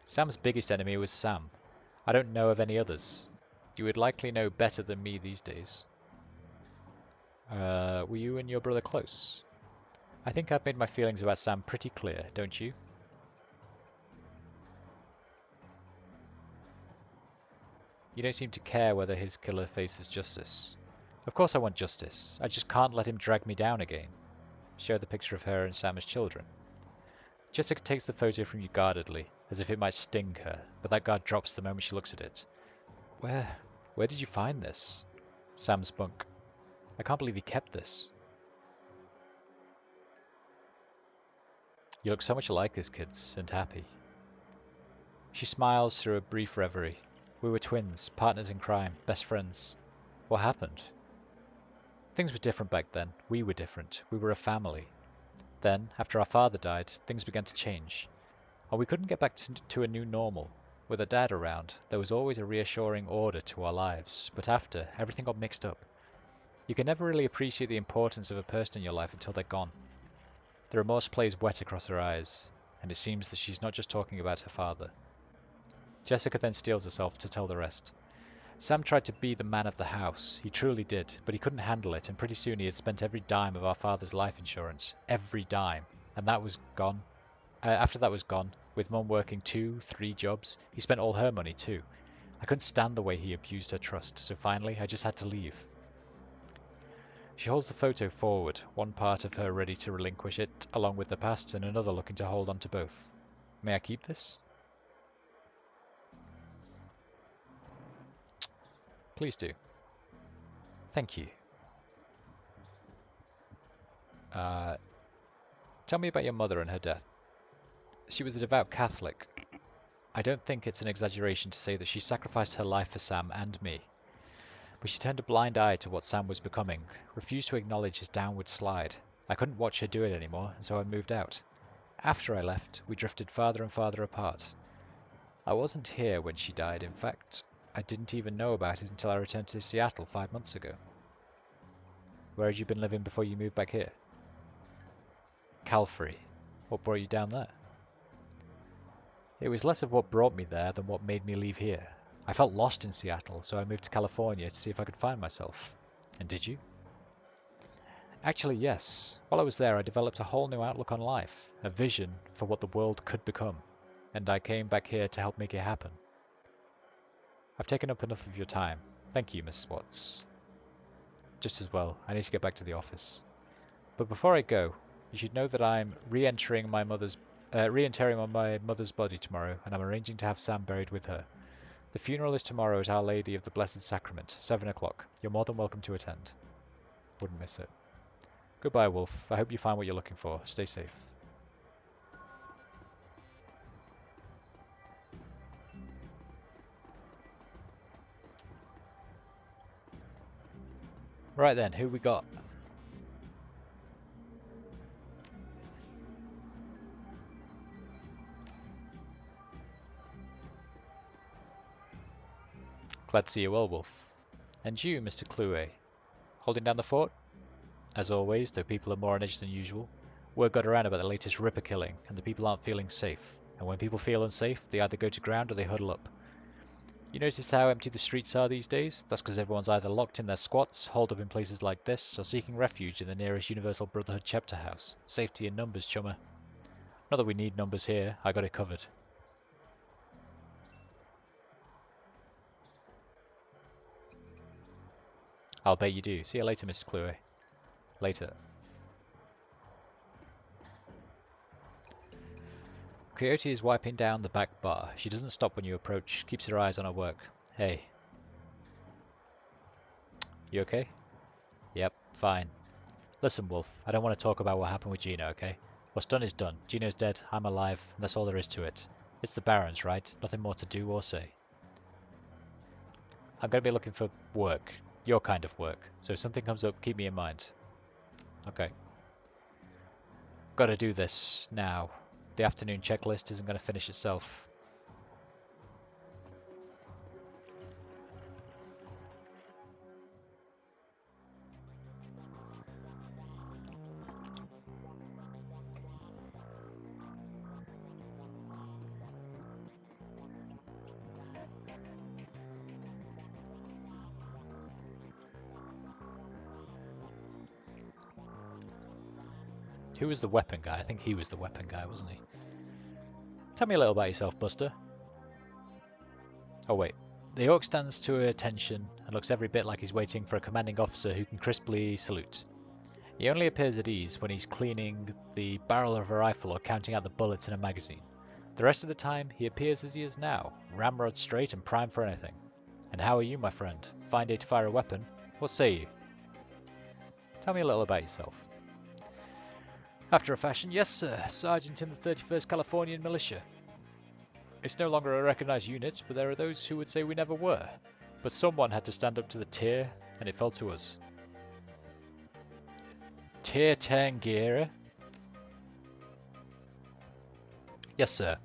Sam's biggest enemy was Sam. I don't know of any others. You would likely know better than me these days. Were you and your brother close? I think I've made my feelings about Sam pretty clear, don't you? You don't seem to care whether his killer faces justice. Of course I want justice. I just can't let him drag me down again. Show the picture of her and Sam as children. Jessica takes the photo from you guardedly, as if it might sting her, but that guard drops the moment she looks at it. Where did you find this? Sam's bunk. I can't believe he kept this. You look so much alike as kids, and happy. She smiles through a brief reverie. We were twins, partners in crime, best friends. What happened? Things were different back then. We were different. We were a family. Then, after our father died, things began to change. And we couldn't get back to a new normal. With a dad around, there was always a reassuring order to our lives. But after, everything got mixed up. You can never really appreciate the importance of a person in your life until they're gone. The remorse plays wet across her eyes, and it seems that she's not just talking about her father. Jessica then steels herself to tell the rest. Sam tried to be the man of the house. He truly did, but he couldn't handle it, and pretty soon he had spent every dime of our father's life insurance. Every dime. And that was gone. After that was gone, with Mum working 2, 3 jobs, he spent all her money too. I couldn't stand the way he abused her trust, so finally I just had to leave. She holds the photo forward, one part of her ready to relinquish it, along with the past, and another looking to hold on to both. May I keep this? Please do. Thank you. Tell me about your mother and her death. She was a devout Catholic. I don't think it's an exaggeration to say that she sacrificed her life for Sam and me. But she turned a blind eye to what Sam was becoming, refused to acknowledge his downward slide. I couldn't watch her do it anymore, and so I moved out. After I left, we drifted farther and farther apart. I wasn't here when she died. In fact, I didn't even know about it until I returned to Seattle 5 months ago. Where had you been living before you moved back here? Calfrey. What brought you down there? It was less of what brought me there than what made me leave here. I felt lost in Seattle, so I moved to California to see if I could find myself. And did you? Actually, yes. While I was there, I developed a whole new outlook on life, a vision for what the world could become, and I came back here to help make it happen. I've taken up enough of your time. Thank you, Mrs. Watts. Just as well, I need to get back to the office. But before I go, you should know that I'm re-interring my mother's body tomorrow, and I'm arranging to have Sam buried with her. The funeral is tomorrow at Our Lady of the Blessed Sacrament, 7 o'clock. You're more than welcome to attend. Wouldn't miss it. Goodbye, Wolf. I hope you find what you're looking for. Stay safe. Right then, who we got? Glad to see you well, Wolf. And you, Mr. Clue, holding down the fort? As always, though people are more on edge than usual, word got around about the latest Ripper killing, and the people aren't feeling safe. And when people feel unsafe, they either go to ground or they huddle up. You noticed how empty the streets are these days? That's because everyone's either locked in their squats, holed up in places like this, or seeking refuge in the nearest Universal Brotherhood chapter house. Safety in numbers, chummer. Not that we need numbers here, I got it covered. I'll bet you do. See you later, Mr. Clue. Later. Coyote is wiping down the back bar. She doesn't stop when you approach, keeps her eyes on her work. Hey. You okay? Yep, fine. Listen, Wolf, I don't want to talk about what happened with Gino, okay? What's done is done. Gino's dead, I'm alive, and that's all there is to it. It's the Barons, right? Nothing more to do or say. I'm going to be looking for work. Your kind of work. So if something comes up, keep me in mind. Okay. Gotta do this now. The afternoon checklist isn't going to finish itself. Who was the weapon guy? I think he was the weapon guy, wasn't he? Tell me a little about yourself, Buster. Oh wait. The orc stands to attention and looks every bit like he's waiting for a commanding officer who can crisply salute. He only appears at ease when he's cleaning the barrel of a rifle or counting out the bullets in a magazine. The rest of the time, he appears as he is now, ramrod straight and primed for anything. And how are you, my friend? Fine day to fire a weapon? What say you? Tell me a little about yourself. After a fashion, yes sir, Sergeant in the 31st Californian Militia. It's no longer a recognized unit, but there are those who would say we never were. But someone had to stand up to the tier, and it fell to us. Tier Tangera? Yes sir.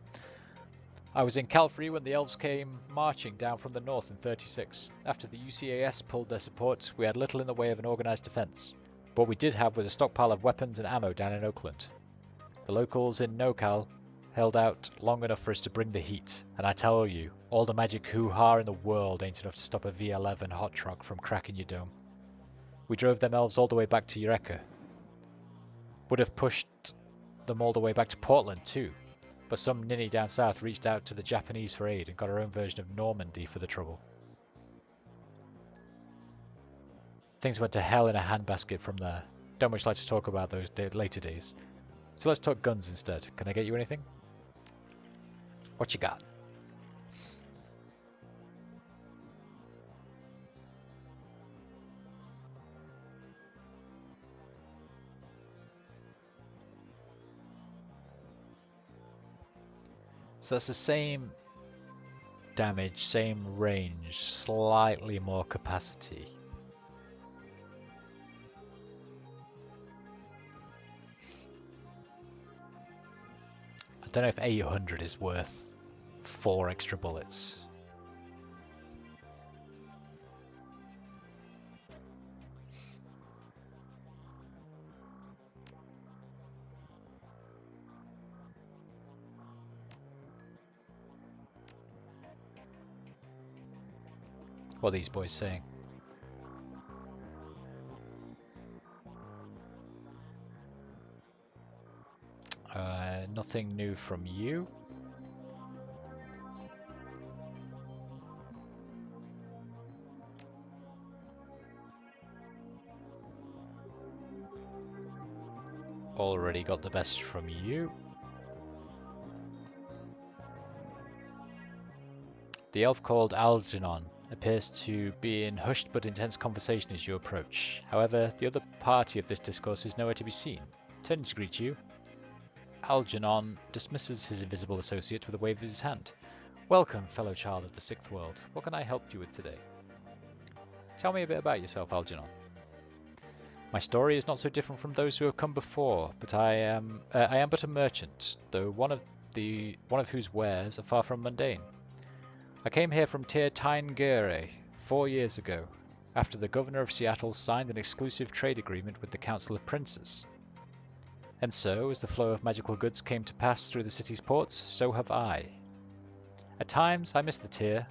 I was in Calfrey when the elves came marching down from the north in 36. After the UCAS pulled their support, we had little in the way of an organised defence. What we did have was a stockpile of weapons and ammo down in Oakland. The locals in NoCal held out long enough for us to bring the heat, and I tell you, all the magic hoo-ha in the world ain't enough to stop a V11 hot truck from cracking your dome. We drove them elves all the way back to Eureka. Would have pushed them all the way back to Portland too. But some ninny down south reached out to the Japanese for aid and got her own version of Normandy for the trouble. Things went to hell in a handbasket from there. Don't much like to talk about those later days. So let's talk guns instead. Can I get you anything? What you got? So that's the same damage, same range, slightly more capacity. I don't know if 800 is worth 4 extra bullets. What are these boys saying? Nothing new from you. Already got the best from you. The elf called Algernon appears to be in hushed but intense conversation as you approach. However, the other party of this discourse is nowhere to be seen. Turning to greet you, Algernon dismisses his invisible associate with a wave of his hand. Welcome, fellow child of the Sixth World. What can I help you with today? Tell me a bit about yourself, Algernon. My story is not so different from those who have come before, but I am but a merchant, though one of whose wares are far from mundane. I came here from Tir Taingere 4 years ago, after the governor of Seattle signed an exclusive trade agreement with the Council of Princes. And so, as the flow of magical goods came to pass through the city's ports, so have I. At times, I miss the Tir,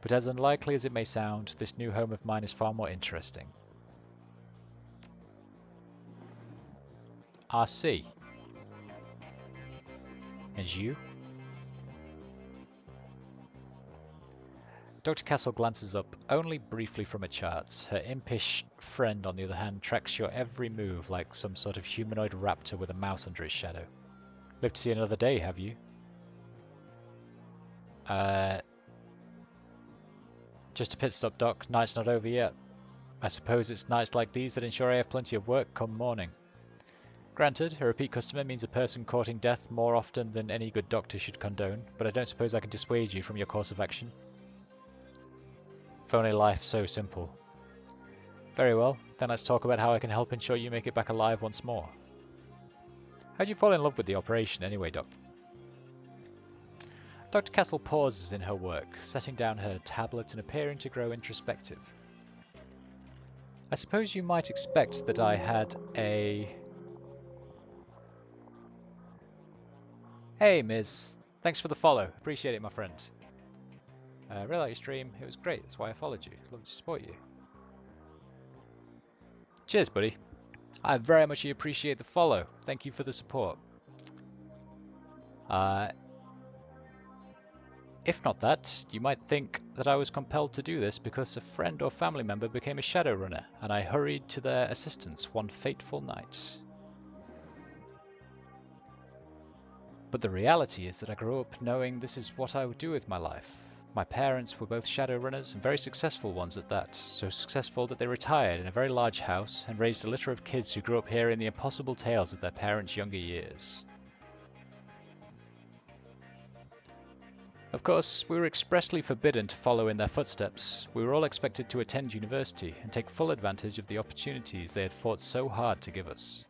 but as unlikely as it may sound, this new home of mine is far more interesting. RC. And you? Dr. Castle glances up, only briefly from her charts. Her impish friend, on the other hand, tracks your every move like some sort of humanoid raptor with a mouse under its shadow. Live to see another day, have you? Just a pit stop, Doc. Night's not over yet. I suppose it's nights like these that ensure I have plenty of work come morning. Granted, a repeat customer means a person courting death more often than any good doctor should condone, but I don't suppose I can dissuade you from your course of action. If only life so simple. Very well, then let's talk about how I can help ensure you make it back alive once more. How'd you fall in love with the operation anyway, Doc? Dr. Castle pauses in her work, setting down her tablet and appearing to grow introspective. I suppose you might expect that I had a... Hey, Ms. Thanks for the follow. Appreciate it, my friend. Really like your stream. It was great. That's why I followed you. Love to support you. Cheers, buddy. I very much appreciate the follow. Thank you for the support. If not that, you might think that I was compelled to do this because a friend or family member became a Shadowrunner, and I hurried to their assistance one fateful night. But the reality is that I grew up knowing this is what I would do with my life. My parents were both Shadowrunners, and very successful ones at that, so successful that they retired in a very large house and raised a litter of kids who grew up hearing the impossible tales of their parents' younger years. Of course, we were expressly forbidden to follow in their footsteps. We were all expected to attend university and take full advantage of the opportunities they had fought so hard to give us.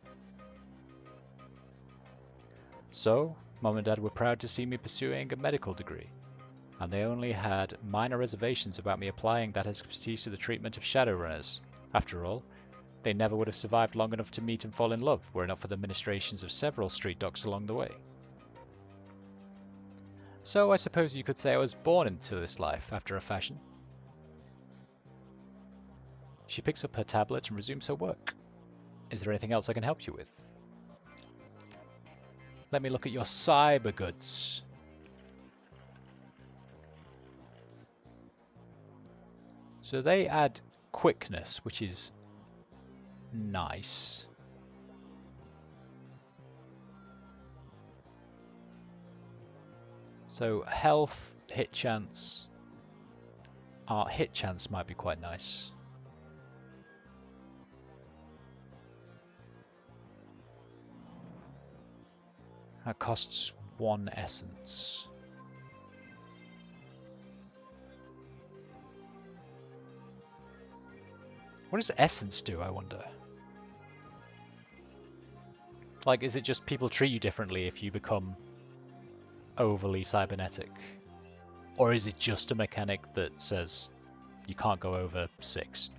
So, Mum and Dad were proud to see me pursuing a medical degree, and they only had minor reservations about me applying that expertise to the treatment of Shadowrunners. After all, they never would have survived long enough to meet and fall in love were it not for the ministrations of several street dogs along the way. So I suppose you could say I was born into this life, after a fashion. She picks up her tablet and resumes her work. Is there anything else I can help you with? Let me look at your cyber goods. So they add quickness, which is nice. So health, hit chance. Hit chance might be quite nice. That costs 1 essence. What does essence do, I wonder? Like, is it just people treat you differently if you become overly cybernetic? Or is it just a mechanic that says you can't go over 6?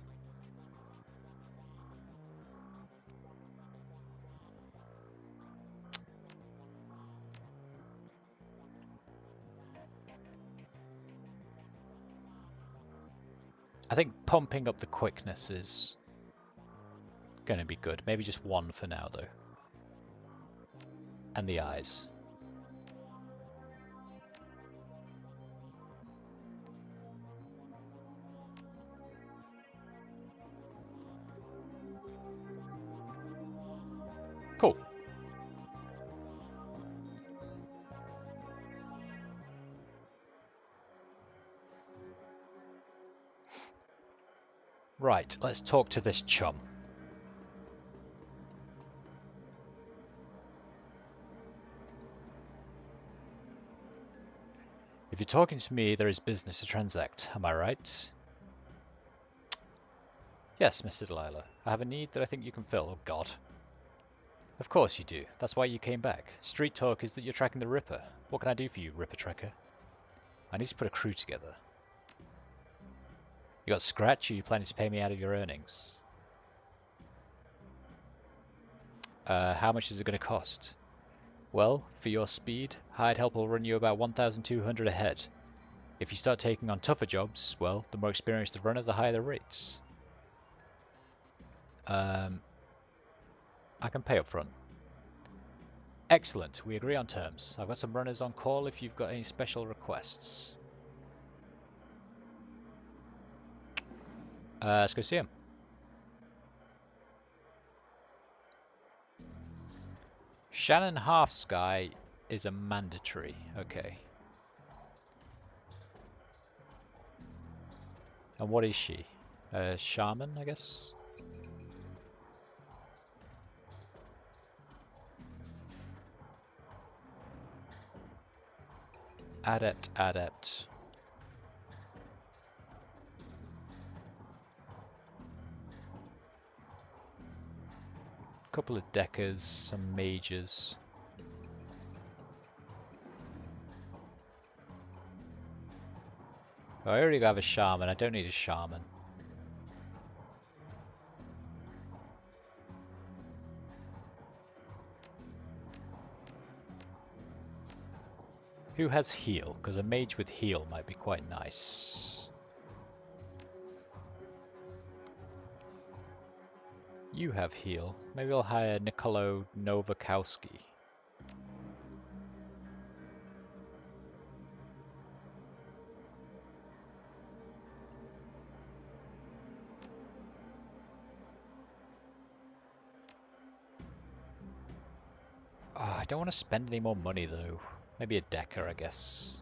I think pumping up the quickness is going to be good. Maybe just 1 for now, though. And the eyes. Cool. Right, let's talk to this chum. If you're talking to me, there is business to transact, am I right? Yes, Mr. Delilah. I have a need that I think you can fill. Oh, God. Of course you do. That's why you came back. Street talk is that you're tracking the Ripper. What can I do for you, Ripper Tracker? I need to put a crew together. You got scratch, or you planning to pay me out of your earnings? How much is it going to cost? Well, for your speed, hired help will run you about 1,200 a head. If you start taking on tougher jobs, well, the more experienced the runner, the higher the rates. I can pay up front. Excellent, we agree on terms. I've got some runners on call if you've got any special requests. Let's go see him. Shannon Halfsky is a mandatory. Okay. And what is she? A shaman, I guess? Adept. Couple of deckers, some mages. Oh, I already have a shaman, I don't need a shaman. Who has heal? Because a mage with heal might be quite nice. You have heal. Maybe I'll hire Nicolo Novakowski. Oh, I don't want to spend any more money though. Maybe a decker, I guess.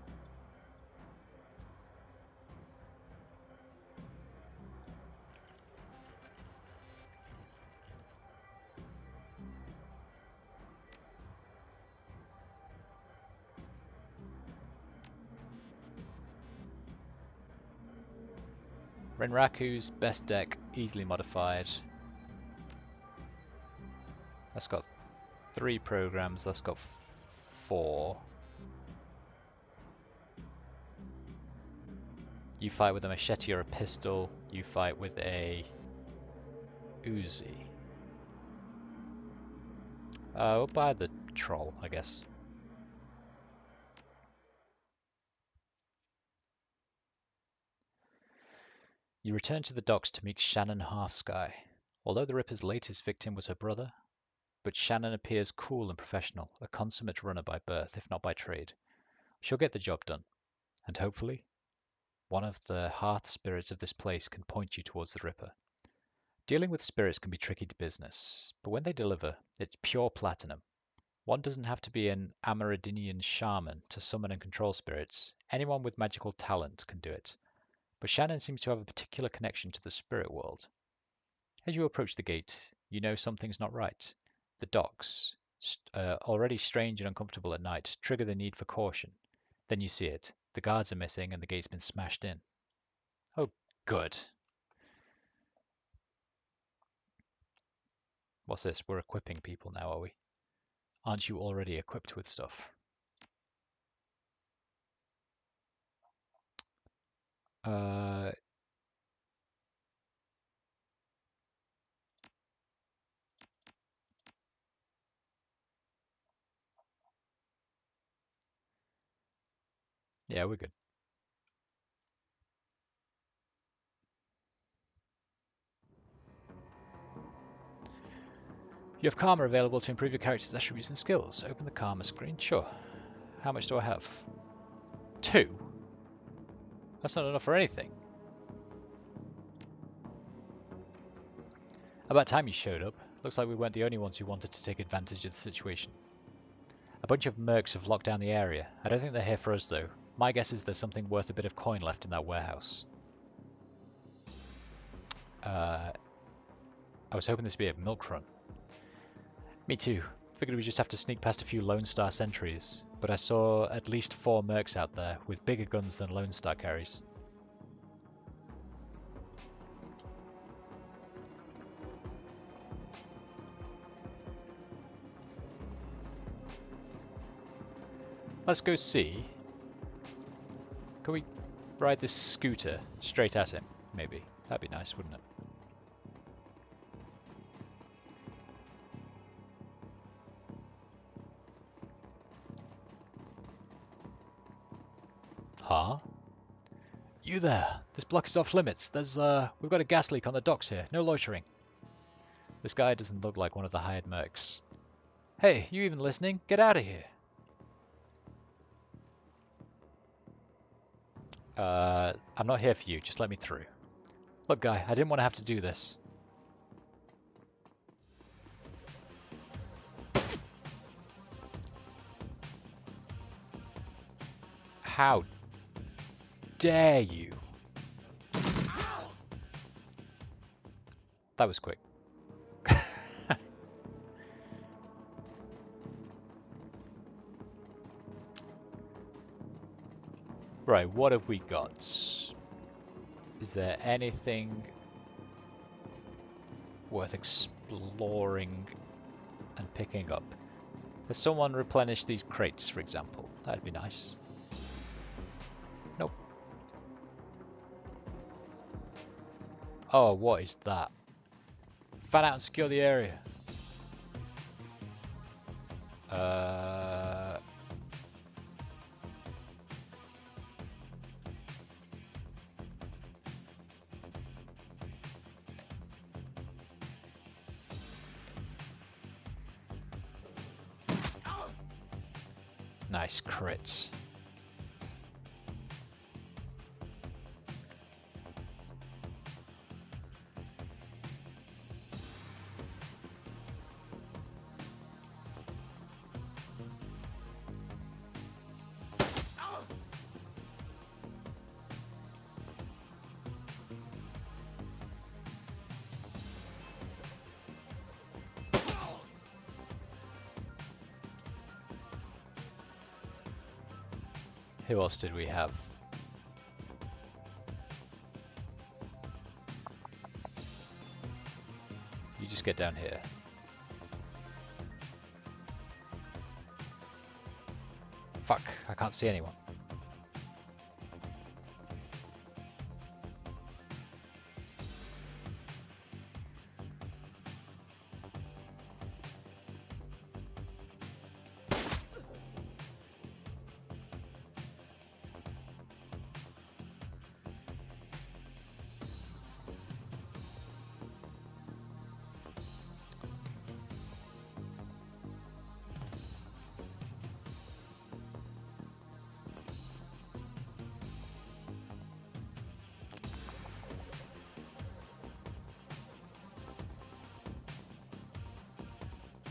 Renraku's best deck, easily modified. That's got 3 programs, that's got 4. You fight with a machete or a pistol, you fight with a Uzi. We'll buy the troll, I guess. You return to the docks to meet Shannon Halfsky. Although the Ripper's latest victim was her brother, but Shannon appears cool and professional, a consummate runner by birth, if not by trade. She'll get the job done, and hopefully, one of the hearth spirits of this place can point you towards the Ripper. Dealing with spirits can be tricky to business, but when they deliver, it's pure platinum. One doesn't have to be an Amerindian shaman to summon and control spirits. Anyone with magical talent can do it. But Shannon seems to have a particular connection to the spirit world. As you approach the gate, you know something's not right. The docks, already strange and uncomfortable at night, trigger the need for caution. Then you see it. The guards are missing and the gate's been smashed in. Oh, good. What's this? We're equipping people now, are we? Aren't you already equipped with stuff? Yeah, we're good. You have Karma available to improve your character's attributes and skills. Open the Karma screen. Sure. How much do I have? 2? That's not enough for anything. About time you showed up. Looks like we weren't the only ones who wanted to take advantage of the situation. A bunch of mercs have locked down the area. I don't think they're here for us though. My guess is there's something worth a bit of coin left in that warehouse. I was hoping this would be a milk run. Me too. Figured we'd just have to sneak past a few Lone Star sentries, but I saw at least 4 mercs out there with bigger guns than Lone Star carries. Let's go see. Can we ride this scooter straight at him, maybe? That'd be nice, wouldn't it? Huh? You there! This block is off limits. We've got a gas leak on the docks here. No loitering. This guy doesn't look like one of the hired mercs. Hey, you even listening? Get out of here! I'm not here for you. Just let me through. Look, guy, I didn't want to have to do this. How dare you? That was quick. Right, what have we got? Is there anything worth exploring and picking up? Has someone replenished these crates, for example? That'd be nice. Nope. Oh, what is that? Fan out and secure the area. Nice crits. Who else did we have? just get down here. Fuck, I can't see anyone.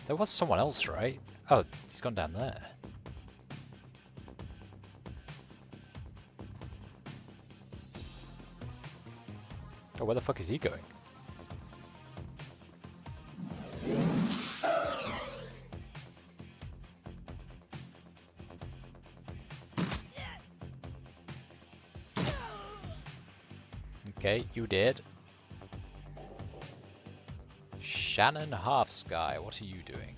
There was someone else, right? Oh, he's gone down there. Oh, where the fuck is he going? Okay, you did. Shannon Halfsky, what are you doing?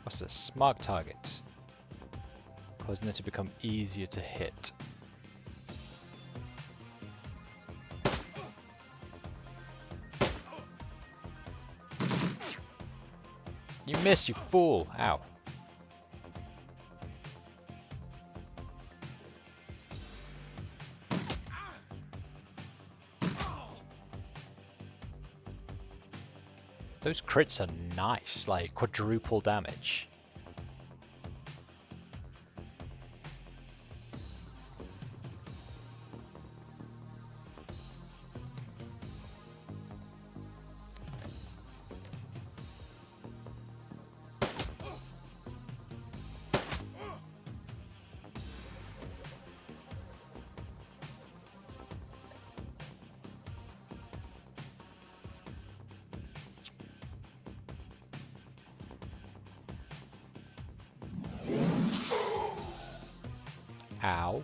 What's this? Mark target. Causing it to become easier to hit. You missed, you fool! Ow. Those crits are nice, like quadruple damage. Ow.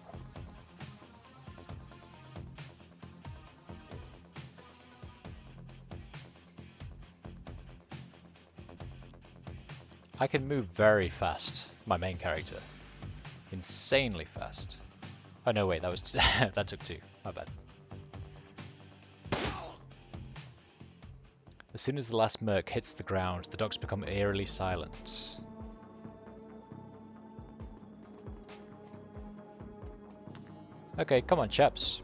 I can move very fast, my main character. Insanely fast. Oh no, wait, that was that took two. My bad. As soon as the last merc hits the ground, the dogs become eerily silent. Okay, come on, chaps.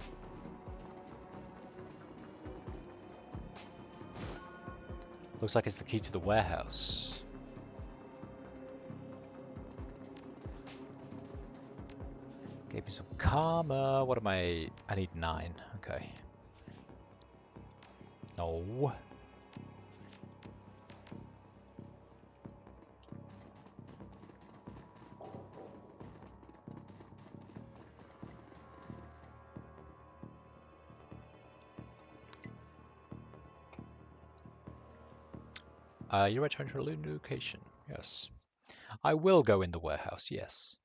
Looks like it's the key to the warehouse. Gave me some karma. What am I? I need 9. Okay. No. You return to a location. Yes. I will go in the warehouse, yes.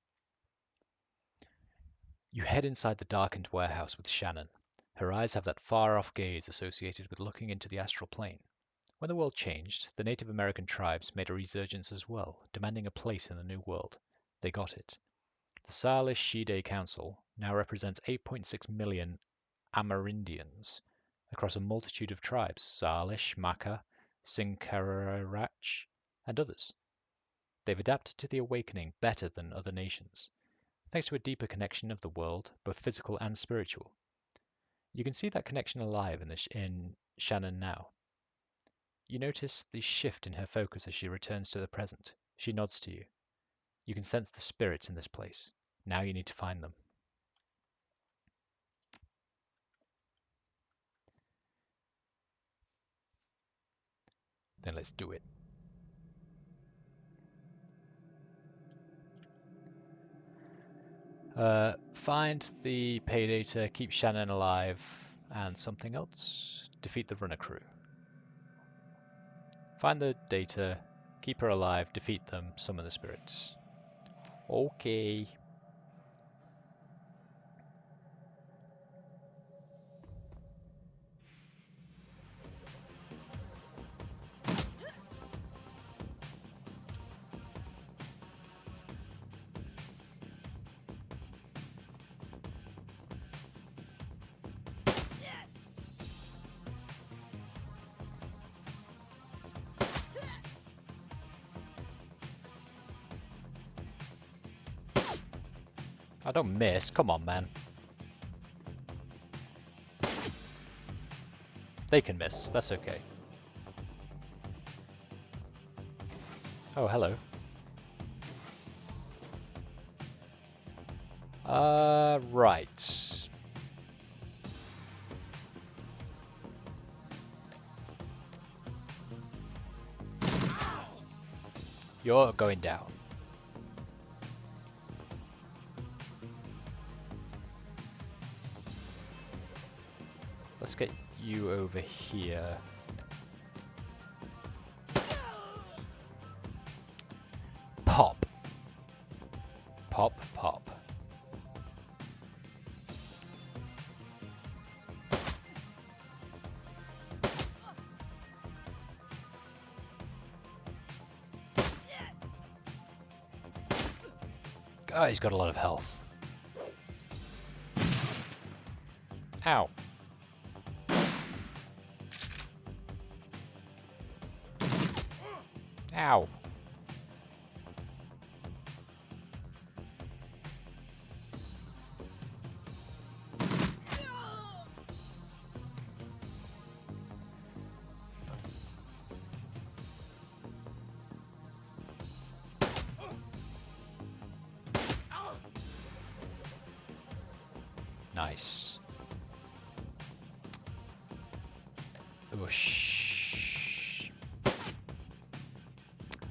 You head inside the darkened warehouse with Shannon. Her eyes have that far-off gaze associated with looking into the astral plane. When the world changed, the Native American tribes made a resurgence as well, demanding a place in the new world. They got it. The Salish Shide Council now represents 8.6 million Amerindians across a multitude of tribes, Salish, Maka, Sinkararach, and others. They've adapted to the awakening better than other nations, thanks to a deeper connection of the world, both physical and spiritual. You can see that connection alive in Shannon now. You notice the shift in her focus as she returns to the present. She nods to you. You can sense the spirits in this place. Now you need to find them. Then let's do it. Find the pay data, keep Shannon alive, and something else. Defeat the runner crew. Find the data, keep her alive, defeat them, summon the spirits. Okay. I don't miss. Come on, man. They can miss. That's okay. Oh, hello. Right. You're going down. Let's get you over here. Pop. Pop, pop. Oh, he's got a lot of health. Ow. Ow. Nice. Whoosh.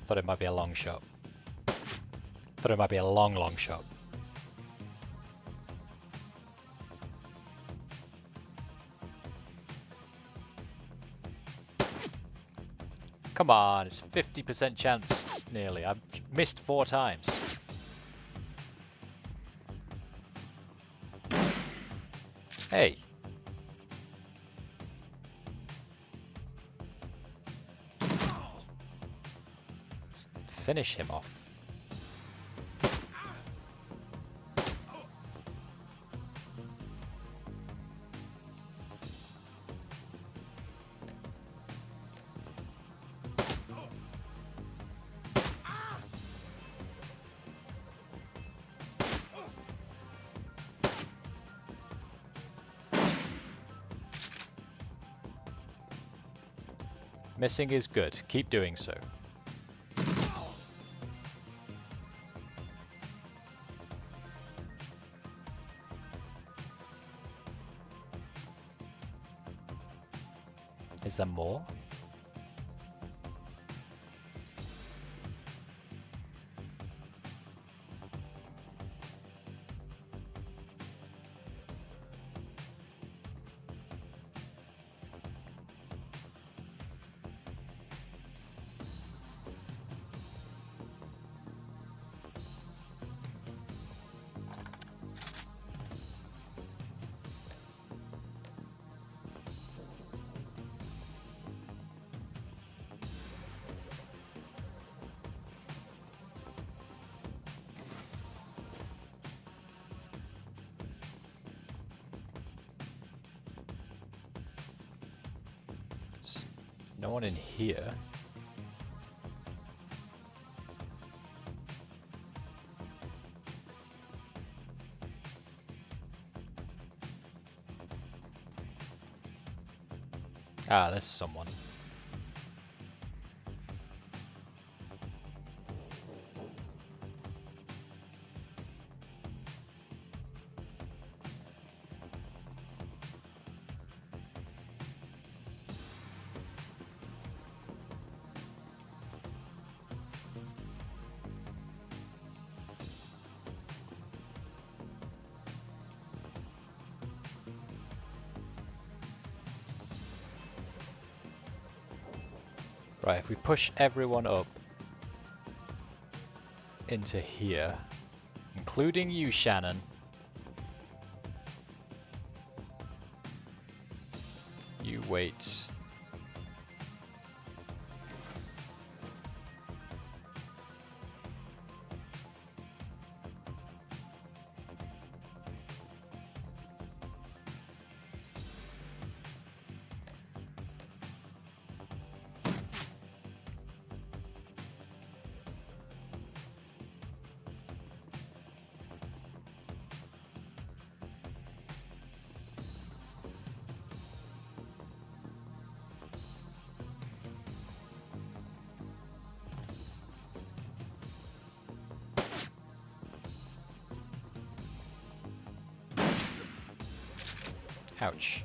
Thought it might be a long shot. Thought it might be a long, long shot. Come on, it's 50% chance nearly. I've missed 4 times. Hey. Let's finish him off. Missing is good. Keep doing so. Is there more? No one in here. Ah, there's someone. Right, if we push everyone up into here, including you, Shannon. You wait. Ouch.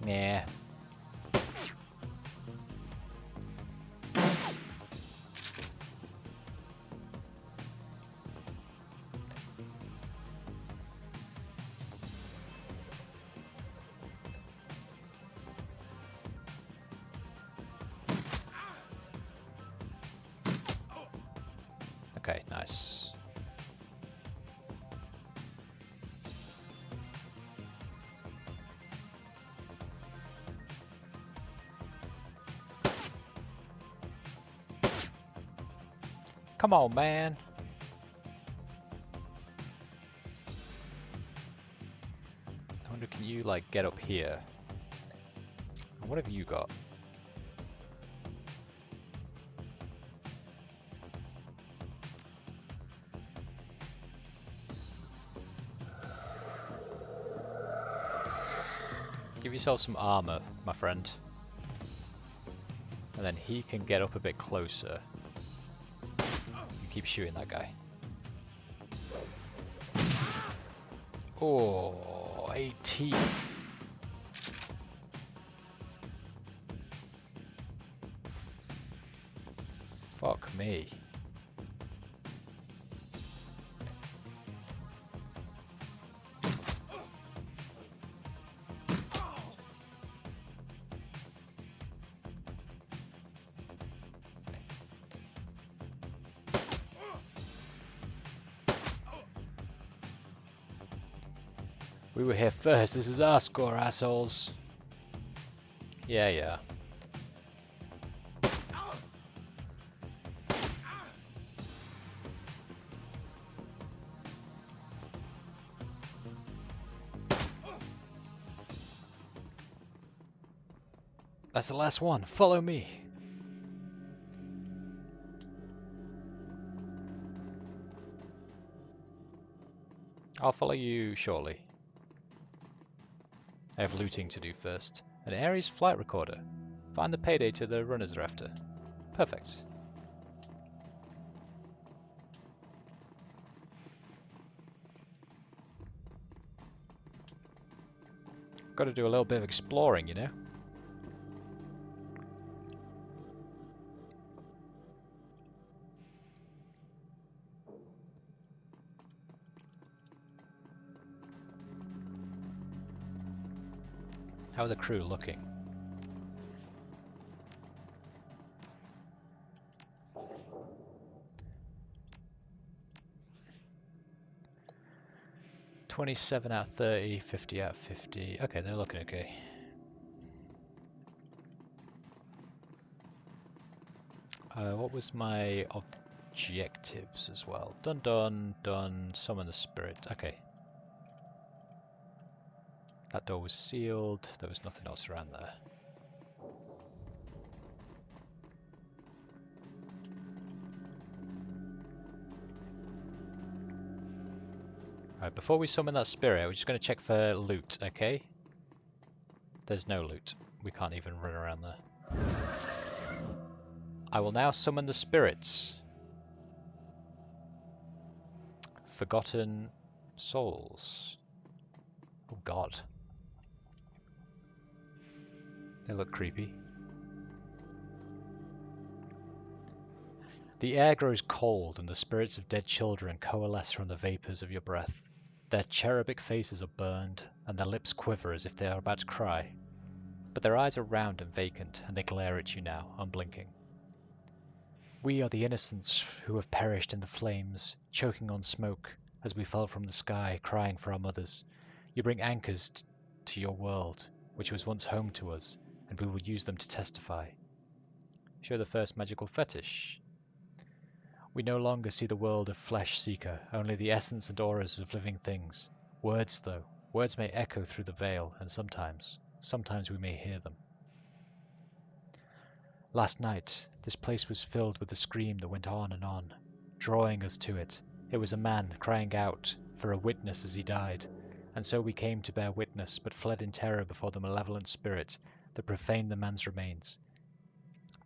Yeah. Okay, nice. Come on, man. I wonder, can you, like, get up here? What have you got? Give yourself some armor, my friend. And then he can get up a bit closer. You keep shooting that guy. Oh, 18. Fuck me. We were here first. This is our score, assholes. Yeah, yeah. That's the last one. Follow me. I'll follow you shortly. I have looting to do first. An Ares flight recorder. Find the payday to the runners are after. Perfect. Got to do a little bit of exploring, you know? How are the crew looking? "27 out of 30, 50 out of 50. Okay, they're looking okay. What was my objectives as well? Done, done, done. Summon the spirit. Okay. That door was sealed. There was nothing else around there. before we summon that spirit, we're just going to check for loot, okay? There's no loot. We can't even run around there. I will now summon the spirits. Forgotten souls. Oh god. They look creepy. The air grows cold and the spirits of dead children coalesce from the vapours of your breath. Their cherubic faces are burned and their lips quiver as if they are about to cry. But their eyes are round and vacant and they glare at you now, unblinking. We are the innocents who have perished in the flames, choking on smoke as we fell from the sky, crying for our mothers. You bring anchors to your world, which was once home to us, and we will use them to testify. Show the first magical fetish. We no longer see the world of Flesh Seeker, only the essence and auras of living things. Words, though. Words may echo through the veil, and sometimes we may hear them. Last night, this place was filled with a scream that went on, drawing us to it. It was a man crying out for a witness as he died, and so we came to bear witness, but fled in terror before the malevolent spirit that profaned the man's remains.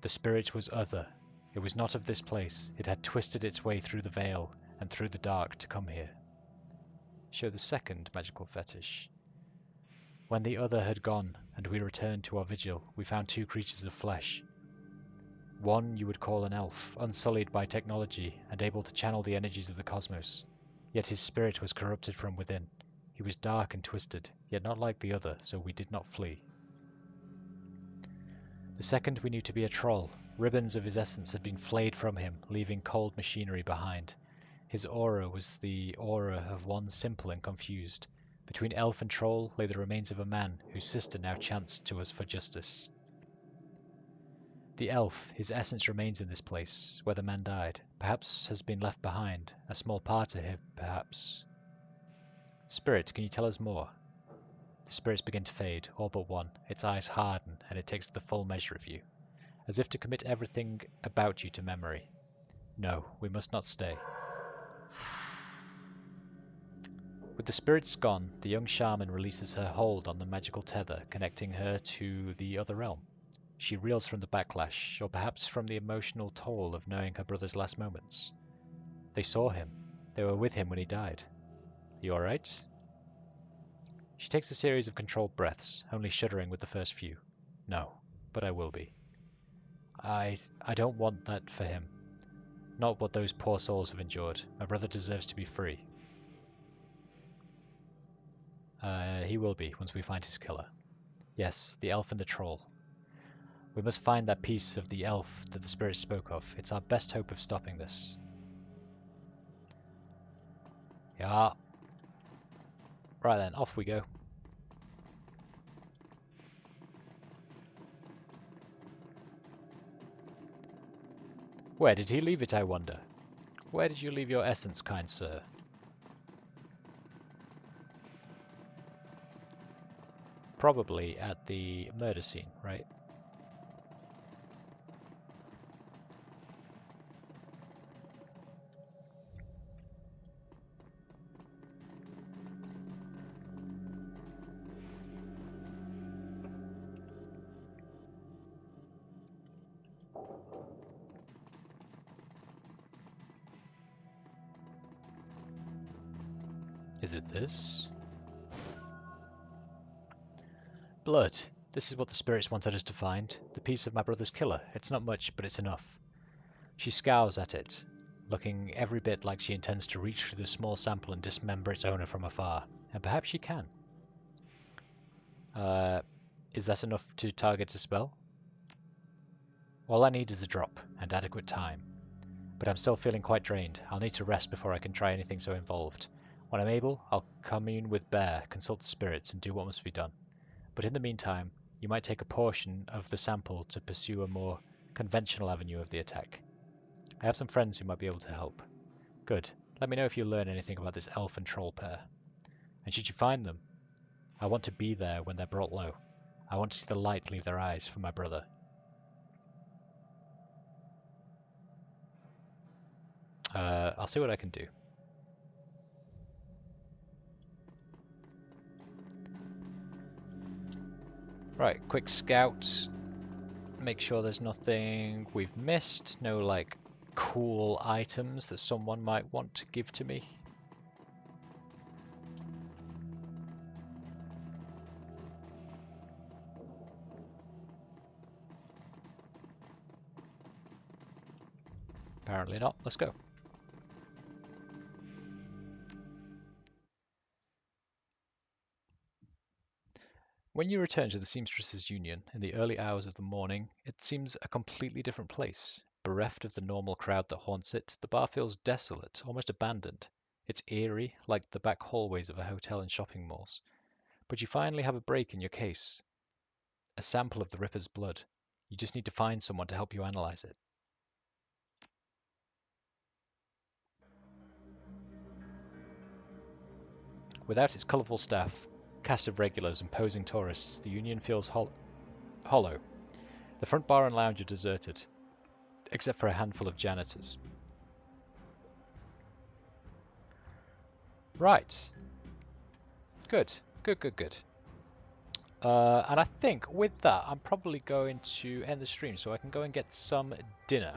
The spirit was other. It was not of this place. It had twisted its way through the veil and through the dark to come here. Show the second magical fetish. When the other had gone and we returned to our vigil, we found two creatures of flesh. One you would call an elf, unsullied by technology and able to channel the energies of the cosmos. Yet his spirit was corrupted from within. He was dark and twisted, yet not like the other, so we did not flee. The second we knew to be a troll. Ribbons of his essence had been flayed from him, leaving cold machinery behind. His aura was the aura of one simple and confused. Between elf and troll lay the remains of a man whose sister now chanced to us for justice. The elf, his essence remains in this place, where the man died. Perhaps has been left behind, a small part of him, perhaps. Spirit, can you tell us more? The spirits begin to fade, all but one. Its eyes harden, and it takes the full measure of you, as if to commit everything about you to memory. No, we must not stay. With the spirits gone, the young shaman releases her hold on the magical tether, connecting her to the other realm. She reels from the backlash, or perhaps from the emotional toll of knowing her brother's last moments. They saw him. They were with him when he died. Are you alright? She takes a series of controlled breaths, only shuddering with the first few. No, but I will be. I don't want that for him. Not what those poor souls have endured. My brother deserves to be free. He will be, once we find his killer. Yes, the elf and the troll. We must find that piece of the elf that the spirit spoke of. It's our best hope of stopping this. Yeah. Right then, off we go. Where did he leave it, I wonder? Where did you leave your essence, kind sir? Probably at the murder scene, right? Is it this? Blood. This is what the spirits wanted us to find. The piece of my brother's killer. It's not much, but it's enough. She scowls at it, looking every bit like she intends to reach through the small sample and dismember its owner from afar. And perhaps she can. Is that enough to target a spell? All I need is a drop, and adequate time. But I'm still feeling quite drained. I'll need to rest before I can try anything so involved. When I'm able, I'll commune with Bear, consult the spirits, and do what must be done. But in the meantime, you might take a portion of the sample to pursue a more conventional avenue of the attack. I have some friends who might be able to help. Good. Let me know if you learn anything about this elf and troll pair. And should you find them, I want to be there when they're brought low. I want to see the light leave their eyes for my brother. I'll see what I can do. Right, quick scout. Make sure there's nothing we've missed. No, like, cool items that someone might want to give to me. Apparently not. Let's go. When you return to the Seamstresses Union in the early hours of the morning, it seems a completely different place. Bereft of the normal crowd that haunts it, the bar feels desolate, almost abandoned. It's eerie, like the back hallways of a hotel and shopping malls. But you finally have a break in your case. A sample of the Ripper's blood. You just need to find someone to help you analyze it. Without its colourful staff, cast of regulars and posing tourists, the Union feels hollow. The front bar and lounge are deserted, except for a handful of janitors. Right. Good. Good. And I think with that, I'm probably going to end the stream so I can go and get some dinner.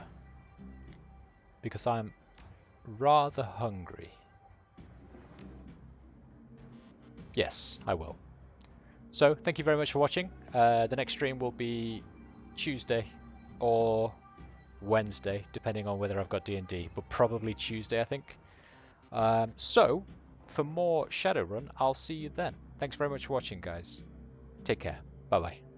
Because I'm rather hungry. Yes, I will. So, thank you very much for watching. The next stream will be Tuesday or Wednesday, depending on whether I've got D&D, but probably Tuesday, I think. So, for more Shadowrun, I'll see you then. Thanks very much for watching, guys. Take care. Bye-bye.